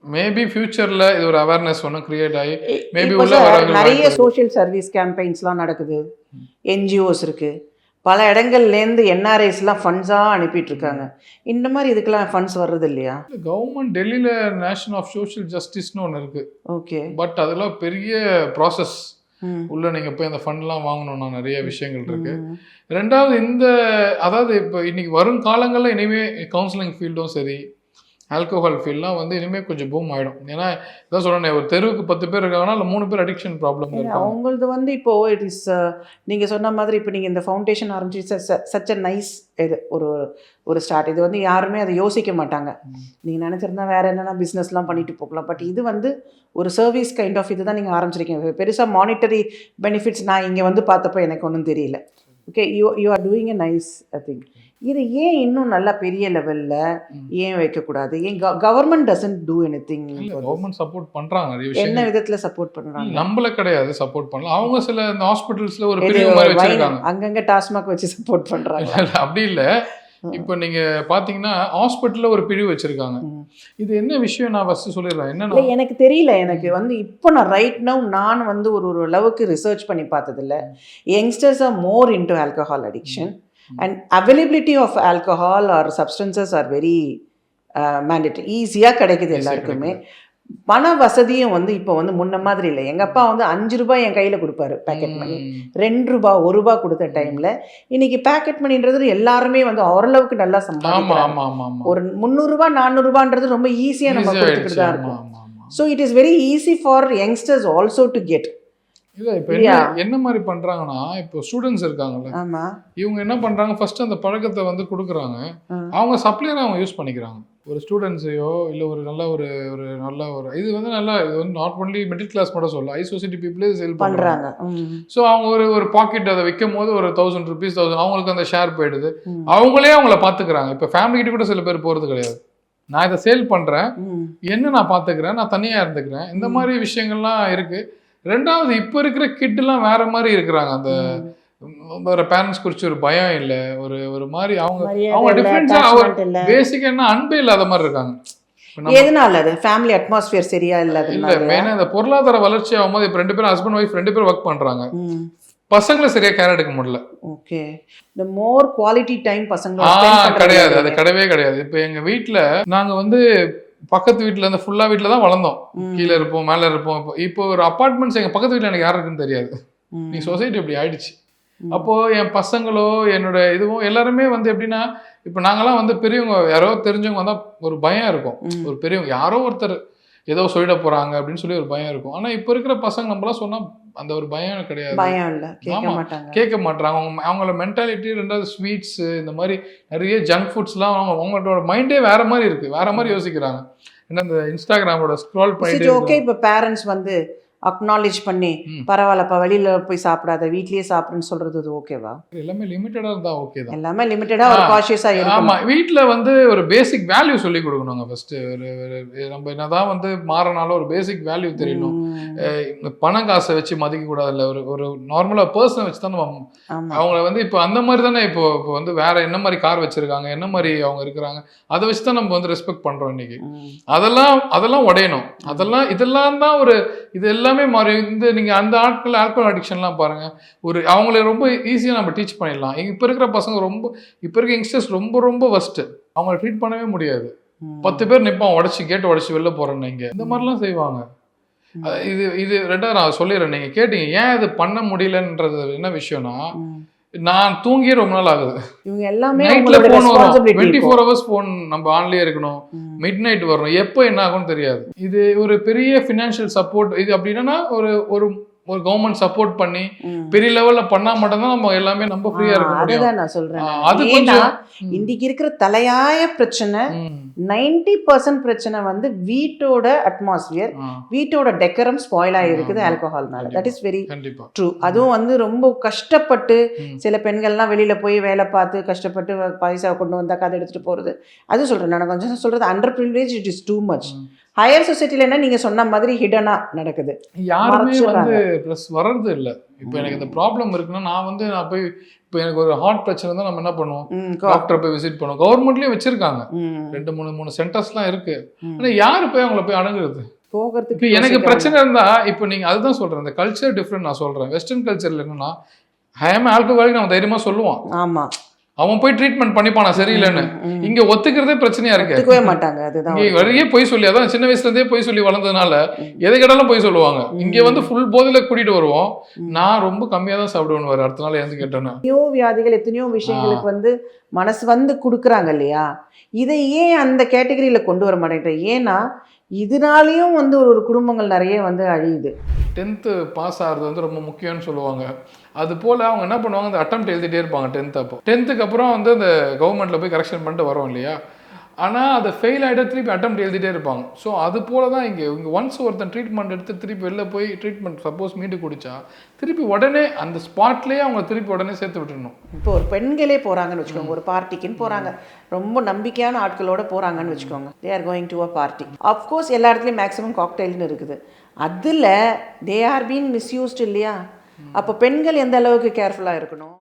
Speaker 2: மேபி ஃபியூச்சர்ல இது ஒரு அவேர்னஸ் ஒன்று கிரியேட் ஆகி மேபி
Speaker 1: இப்போ
Speaker 2: உள்ள
Speaker 1: சார்
Speaker 2: வரவங்க
Speaker 1: நிறைய சோஷியல் சர்வீஸ் கேம்பெயின்ஸ்லாம் நடக்குது, என்ஜிஓஸ் இருக்கு, பல இடங்கள்லேருந்து என்ஆர்ஐஸ்லாம் ஃபண்ட்ஸாக அனுப்பிட்டு இருக்காங்க. இந்த மாதிரி இதுக்கெல்லாம் ஃபண்ட்ஸ் வர்றது இல்லையா?
Speaker 2: கவர்மெண்ட் டெல்லியில நேஷனல் ஆஃப் சோஷியல் ஜஸ்டிஸ்னு ஒன்று இருக்கு.
Speaker 1: ஓகே.
Speaker 2: பட் அதெல்லாம் பெரிய ப்ராசஸ்.
Speaker 1: ம்
Speaker 2: உள்ள நீங்க போய் அந்த ஃபண்ட்லாம் வாங்கணும்னா நிறைய விஷயங்கள் இருக்கு.
Speaker 1: ம்.
Speaker 2: ரெண்டாவது அதாவது இப்போ இன்னைக்கு வரும் காலங்களில் இனிமே கவுன்சிலிங் ஃபீல்டும் சரி, ஆல்கோஹால் ஃபீல்ட்லாம் வந்து இனிமே கொஞ்சம் பூம் ஆயிடும். ஏன்னா இதான் சொல்றேன், ஒரு தெருவுக்கு 10 பேர் இருக்காங்கன்னா இல்லை 3 பேர் அடிக்ஷன் ப்ராப்ளம் இருக்காங்க.
Speaker 1: அவங்களது வந்து இப்போ இட் இஸ் நீங்கள் சொன்ன மாதிரி இப்போ நீங்கள் இந்த ஃபவுண்டேஷன் ஆரம்பிச்சு சச் அ நைஸ் இது ஒரு ஸ்டார்ட். இது வந்து யாருமே அதை யோசிக்க மாட்டாங்க. நீங்கள் நினச்சிருந்தா வேறு என்னென்னா பிஸ்னஸ்லாம் பண்ணிட்டு போகலாம். பட் இது வந்து ஒரு சர்வீஸ் கைண்ட் ஆஃப் இது தான் நீங்கள் ஆரம்பிச்சிருக்கீங்க. பெருசாக மானிட்டரி பெனிஃபிட்ஸ் நான் இங்கே வந்து பார்த்தப்போ எனக்கு ஒன்றும் தெரியல. Okay, you are doing a nice thing. இது ஏன் இன்னும் நல்லா பெரிய லெவலில் ஏன் வைக்கக்கூடாது? ஏன் government doesn't do any thing?
Speaker 2: Government support பண்றாங்க நிறைய
Speaker 1: என்ன
Speaker 2: விஷயம்.
Speaker 1: விதத்தில் சப்போர்ட் பண்ணுறாங்க?
Speaker 2: நம்மள கிடையாது சப்போர்ட் பண்ணலாம். அவங்க சில இந்த ஹாஸ்பிட்டல்ஸ்ல ஒரு பிரிவு மாதிரி வச்சிருக்காங்க.
Speaker 1: அங்கங்கே டாஸ்மாக் வச்சு சப்போர்ட் பண்ணுறாங்க.
Speaker 2: அப்படி இல்லை. இப்போ நீங்க பாத்தீங்கன்னா ஹாஸ்பிட்டல்ல ஒரு பிரிவு வச்சிருக்காங்க. இது என்ன விஷயம் நான் ஃபர்ஸ்ட் சொல்லிடுறேன். என்னன்னா
Speaker 1: எனக்கு தெரியல. எனக்கு வந்து இப்போ நான் ரைட் நவ் நான் வந்து ஒரு அளவுக்கு ரிசர்ச் பண்ணி பார்த்ததில்ல. Youngsters are more into alcohol addiction and availability of alcohol or substances are very mandatory. ஈஸியாக கிடைக்குது எல்லாருக்குமே. பண வசதியும் வந்து இப்போ வந்து முன்ன மாதிரி இல்லை. எங்கள் அப்பா வந்து 5 ரூபாய் என் கையில் கொடுப்பாரு பேக்கெட் மணி. 2 ரூபாய் 1 ரூபாய் கொடுத்த டைமில் இன்னைக்கு பேக்கெட் மணின்றது எல்லாருமே வந்து ஓரளவுக்கு நல்லா சம்பாதிக்கிறாங்க. ஒரு 300 ரூபாய் 400 ரூபான்றது ரொம்ப ஈஸியாக நம்ம கொடுத்துக்கிட்டு தான் இருக்கும். So it is very easy for youngsters also to get.
Speaker 2: இல்லை இப்போ என்ன மாதிரி பண்ணுறாங்கன்னா, இப்போ ஸ்டூடெண்ட்ஸ் இருக்காங்கல்ல,
Speaker 1: ஆமாம்,
Speaker 2: இவங்க என்ன பண்ணுறாங்க, ஃபர்ஸ்ட் அந்த பழக்கத்தை வந்து கொடுக்குறாங்க. அவங்க சப்ளையரை அவங்க யூஸ் பண்ணிக்கிறாங்க. ஒரு ஸ்டூடெண்ட்ஸையோ இல்லை ஒரு நல்ல ஒரு இது வந்து நாட் ஒன்லி மிடில் கிளாஸ் மட்டும் சொல்ல, ஹை சொசைட்டி பீப்புளே சேல் பண்ணுறாங்க. ஸோ அவங்க ஒரு பாக்கெட் அதை விற்கும் போது ஒரு 1000 rupees அவங்களுக்கு அந்த ஷேர் போயிடுது. அவங்களே அவங்கள பார்த்துக்கிறாங்க. இப்போ ஃபேமிலி கிட்ட கூட சில பேர் போகிறது கிடையாது. நான் இதை சேல் பண்ணுறேன், என்ன நான் பார்த்துக்கிறேன், நான் தனியாக இருந்துக்கிறேன். இந்த மாதிரி விஷயங்கள்லாம் இருக்குது. ரெண்டாவது இப்போ இருக்கிற கிட்லாம் வேற மாதிரி இருக்கிறாங்க. அந்த வேற பேரண்ட்ஸ் குறித்து ஒரு பயம் இல்லை, ஒரு மாதிரி அவங்க டிஃபரன்ஸா பேசிக்கா என்ன அன்பே இல்லாத மாதிரி இருக்காங்க.
Speaker 1: எதனால அது ஃபேமிலி அட்மாஸ்பியர் சரியா இல்லாத
Speaker 2: இல்ல, மெயினா இந்த பொருளாதார வளர்ச்சி ஆகும்போது இப்போ 2 பேரும் ஹஸ்பண்ட் ஒய்ஃப் 2 பேரும் ஒர்க் பண்றாங்க. பசங்களை சரியா கேர் எடுக்க முடியல.
Speaker 1: Okay, the more quality time பசங்களோட ஸ்பெண்ட் பண்றது
Speaker 2: கிடையாது. அது கிடையவே கிடையாது. இப்போ எங்க வீட்ல நாங்க வந்து பக்கத்து வீட்டுல இருந்து ஃபுல்லா வீட்டுல தான் வளர்ந்தோம். கீழே இருப்போம், மேல இருப்போம். இப்போ ஒரு அபார்ட்மெண்ட்ஸ் எங்க பக்கத்து வீட்டுல எனக்கு யாரு இருக்குன்னு தெரியாது. நீ சொசைட்டி இப்படி ஆயிடுச்சு. அப்போ என் பசங்களோ என்னோட இதுவும் எல்லாருமே வந்து எப்படின்னா, இப்போ நாங்கெல்லாம் வந்து பெரியவங்க யாரோ தெரிஞ்சவங்க வந்தா ஒரு பயம் இருக்கும். ஒரு பெரியவங்க யாரோ ஒருத்தர் ஏதோ சொல்லிட போறாங்க அப்படின்னு சொல்லி ஒரு பயம் இருக்கும். ஆனா இப்போ இருக்கிற பசங்க நம்மளாம் சொன்னா அந்த ஒரு பயம் கிடையாது.
Speaker 1: பயம் இல்ல,
Speaker 2: கேட்க மாட்டாங்க. அவங்களோட மென்டாலிட்டி. ரெண்டாவது ஸ்வீட்ஸ், இந்த மாதிரி நிறைய ஜங்க் ஃபுட்ஸ்லாம் அவங்களோட மைண்டே வேற மாதிரி இருக்கு, வேற மாதிரி யோசிக்கிறாங்க. ஏன்னா இந்த இன்ஸ்டாகிராமோட ஸ்க்ரால் பண்ணிட்டு
Speaker 1: ஓகே. இப்போ பேரண்ட்ஸ் வந்து அக்னாலேஜ் பண்ணி பரவாயில்லப்பா வெளியில போய் சாப்பிடாத வீட்லயே சாப்பிடுன்னு சொல்றது அது ஓகேவா?
Speaker 2: எல்லாமே லிமிட்டடா இருந்தா ஓகே தான்.
Speaker 1: எல்லாமே லிமிட்டடா ஒரு காஷியஸா இருக்கணும்.
Speaker 2: ஆமா, வீட்ல வந்து ஒரு பேசிக் வேல்யூ சொல்லி கொடுக்கணுங்க. ஃபர்ஸ்ட் நம்ம என்னதான் வந்து மாறனாலும் ஒரு பேசிக் வேல்யூ தெரியணும். பணம் காசை வச்சு மதிக்க கூடாது. இல்ல ஒரு நார்மலா பர்சன் வச்சு தான் நம்ம அவங்கள வந்து இப்போ அந்த மாதிரி தானே இப்போ வந்து வேற என்ன மாதிரி கார் வச்சிருக்காங்க, என்ன மாதிரி அவங்க இருக்கிறாங்க, அதை வச்சு தான் நம்ம வந்து ரெஸ்பெக்ட் பண்றோம் இன்னைக்கு. அதெல்லாம் உடையணும். இதெல்லாம் தான் இது எல்லாமே மாறி. இந்த நீங்க அந்த ஆல்கோஹால் அடிக்ஷன்லாம் பாருங்க, அவங்கள ரொம்ப ஈஸியா நம்ம டீச் பண்ணிடலாம். இப்போ இருக்கிற பசங்க இப்போ இருக்க யங்ஸ்டர்ஸ் ரொம்ப வஸ்ட். அவங்கள ட்ரீட் பண்ணவே முடியாது. 10 பேர் நிற்பான், கேட்டு உடச்சி வெளில போறேன்னு இங்க இந்த மாதிரிலாம் செய்வாங்க. இது ரெண்டாவது நான் சொல்லிடுறேன். நீங்க கேட்டீங்க ஏன் இது பண்ண முடியலன்றது என்ன விஷயம்னா, நான் தூங்கியே ரொம்ப நாள் ஆகுது.
Speaker 1: இவங்க எல்லாமே
Speaker 2: நைட்ல போன் வரும், 24 hours போன் நம்ம ஆன்லயே இருக்கணும். மிட் நைட் வரணும், எப்போ என்ன ஆகும்னு தெரியாது. இது ஒரு பெரிய ஃபினான்ஷியல் சப்போர்ட். இது அப்படின்னா ஒரு ஒரு கவர்மெண்ட் சப்போர்ட் பண்ணி பெரிய லெவல்ல பண்ணா மட்டும்தான் நம்ம எல்லாமே நம்ம ஃப்ரீயா இருக்க முடியும்.
Speaker 1: அதுதான் நான் சொல்றேன்.
Speaker 2: அது
Speaker 1: ஏன்னா
Speaker 2: கொஞ்சம்
Speaker 1: இன்னைக்கு இருக்கிற தலையாய பிரச்சனை 90% பிரச்சனை வந்து வீட்டோட அட்மாஸ்பியர், வீட்டோட டெக்கரம் ஸ்பாயில் ஆகிருக்குது ஆல்கஹால்னால. தட் இஸ் வெரி
Speaker 2: கண்டிப்பா
Speaker 1: ட்ரூ. அதுவும் வந்து ரொம்ப கஷ்டப்பட்டு சில பெண்கள்லாம் வெளியில போய் வேலை பார்த்து கஷ்டப்பட்டு பைசா கொண்டு வந்தா கதை எடுத்துட்டு போறது. அது சொல்றேன் நான் கொஞ்சம் சொல்றது under privilege it is too much. Higher சொசைட்டில என்ன நீங்க சொன்ன மாதிரி ஹிடனா நடக்குது,
Speaker 2: யாருமே வந்து ப்ளஸ் வர்றது இல்லை. இப்போ எனக்கு இந்த ப்ராப்ளம் இருக்குன்னா நான் போய் இப்போ எனக்கு ஒரு ஹார்ட் பிரச்சனை தான் நம்ம என்ன பண்ணுவோம், டாக்டரை போய் விசிட் பண்ணுவோம். கவர்மெண்ட்லயும் வச்சிருக்காங்க 2-3 சென்டர்ஸ்லாம் இருக்கு. ஆனா யாரு போய் அவங்கள போய் அணுகுறது
Speaker 1: போகிறதுக்கு?
Speaker 2: இப்போ எனக்கு பிரச்சனை இருந்தா இப்போ நீங்க அதுதான் சொல்றேன், இந்த கல்ச்சர் டிஃப்ரெண்ட். நான் சொல்றேன் வெஸ்டர்ன் கல்ச்சர்ல என்னன்னா ஹேம் ஆல்கஹாலிக் நம்ம தைரியமா சொல்லுவான்.
Speaker 1: ஆமா,
Speaker 2: அவன் போய் ட்ரீட்மெண்ட் பண்ணிப்பானா சரியில்லைன்னு. இங்க ஒத்துக்கிறதே பிரச்சனையா இருக்கு.
Speaker 1: ஒத்துக்கவே மாட்டாங்க. அதுதான்
Speaker 2: இங்க வரையே போய் சொல்லி, அதான் சின்ன வயசுல இருந்தே போய் சொல்லி வளர்ந்ததுனால எதை கேட்டாலும் போய் சொல்லுவாங்க. இங்க வந்து ஃபுல் போதையில கூட்டிட்டு வருவோம். நான் ரொம்ப கம்மியா தான் சாப்பிடுவேன் அடுத்த நாள் எழுந்து கேட்டேன்னு.
Speaker 1: எத்தனையோ வியாதிகள் எத்தனையோ விஷயங்களுக்கு வந்து மனசு வந்து கொடுக்குறாங்க இல்லையா? இதை ஏன் அந்த கேட்டகரியில கொண்டு வர மாட்டேங்கிறேன்? ஏன்னா இதனாலையும் வந்து ஒரு குடும்பங்கள் நிறைய வந்து அழியுது.
Speaker 2: 10th பாஸ் ஆகிறது வந்து ரொம்ப முக்கியம்னு சொல்லுவாங்க. அது போல் அவங்க என்ன பண்ணுவாங்க, அந்த அட்டெம்ப்ட் எழுதிட்டே இருப்பாங்க 10th அப்போ. 10th அப்புறம் வந்து அந்த கவர்மெண்ட்டில் போய் கரெக்ஷன் பண்ணிட்டு வரோம் இல்லையா, ஆனால் அதை ஃபெயில் ஆகிட்ட திருப்பி அட்டெம்ப்ட் எழுதிட்டே இருப்பாங்க. ஸோ அது போல தான் இங்கே ஒன்ஸ் ஒருத்தன் ட்ரீட்மெண்ட் எடுத்து திருப்பி வெளில போய் ட்ரீட்மெண்ட் சப்போஸ் மீண்டு குடிச்சா திருப்பி உடனே அந்த ஸ்பாட்லேயே அவங்க திருப்பி உடனே சேர்த்து விட்டுடணும்.
Speaker 1: இப்போ ஒரு பெண்களே போகிறாங்கன்னு வச்சுக்கோங்க, ஒரு பார்ட்டிக்குன்னு போகிறாங்க, ரொம்ப நம்பிக்கையான ஆட்களோட போகிறாங்கன்னு வச்சுக்கோங்க. They are going to a party. Of course எல்லா இடத்துலையும் மேக்ஸிமம் காக்டெயில்னு இருக்குது. அதில் தே ஆர் பீன் மிஸ்யூஸ்ட் இல்லையா? அப்போ பெண்கள் எந்த அளவுக்கு கேர்ஃபுல்லாக இருக்கணும்?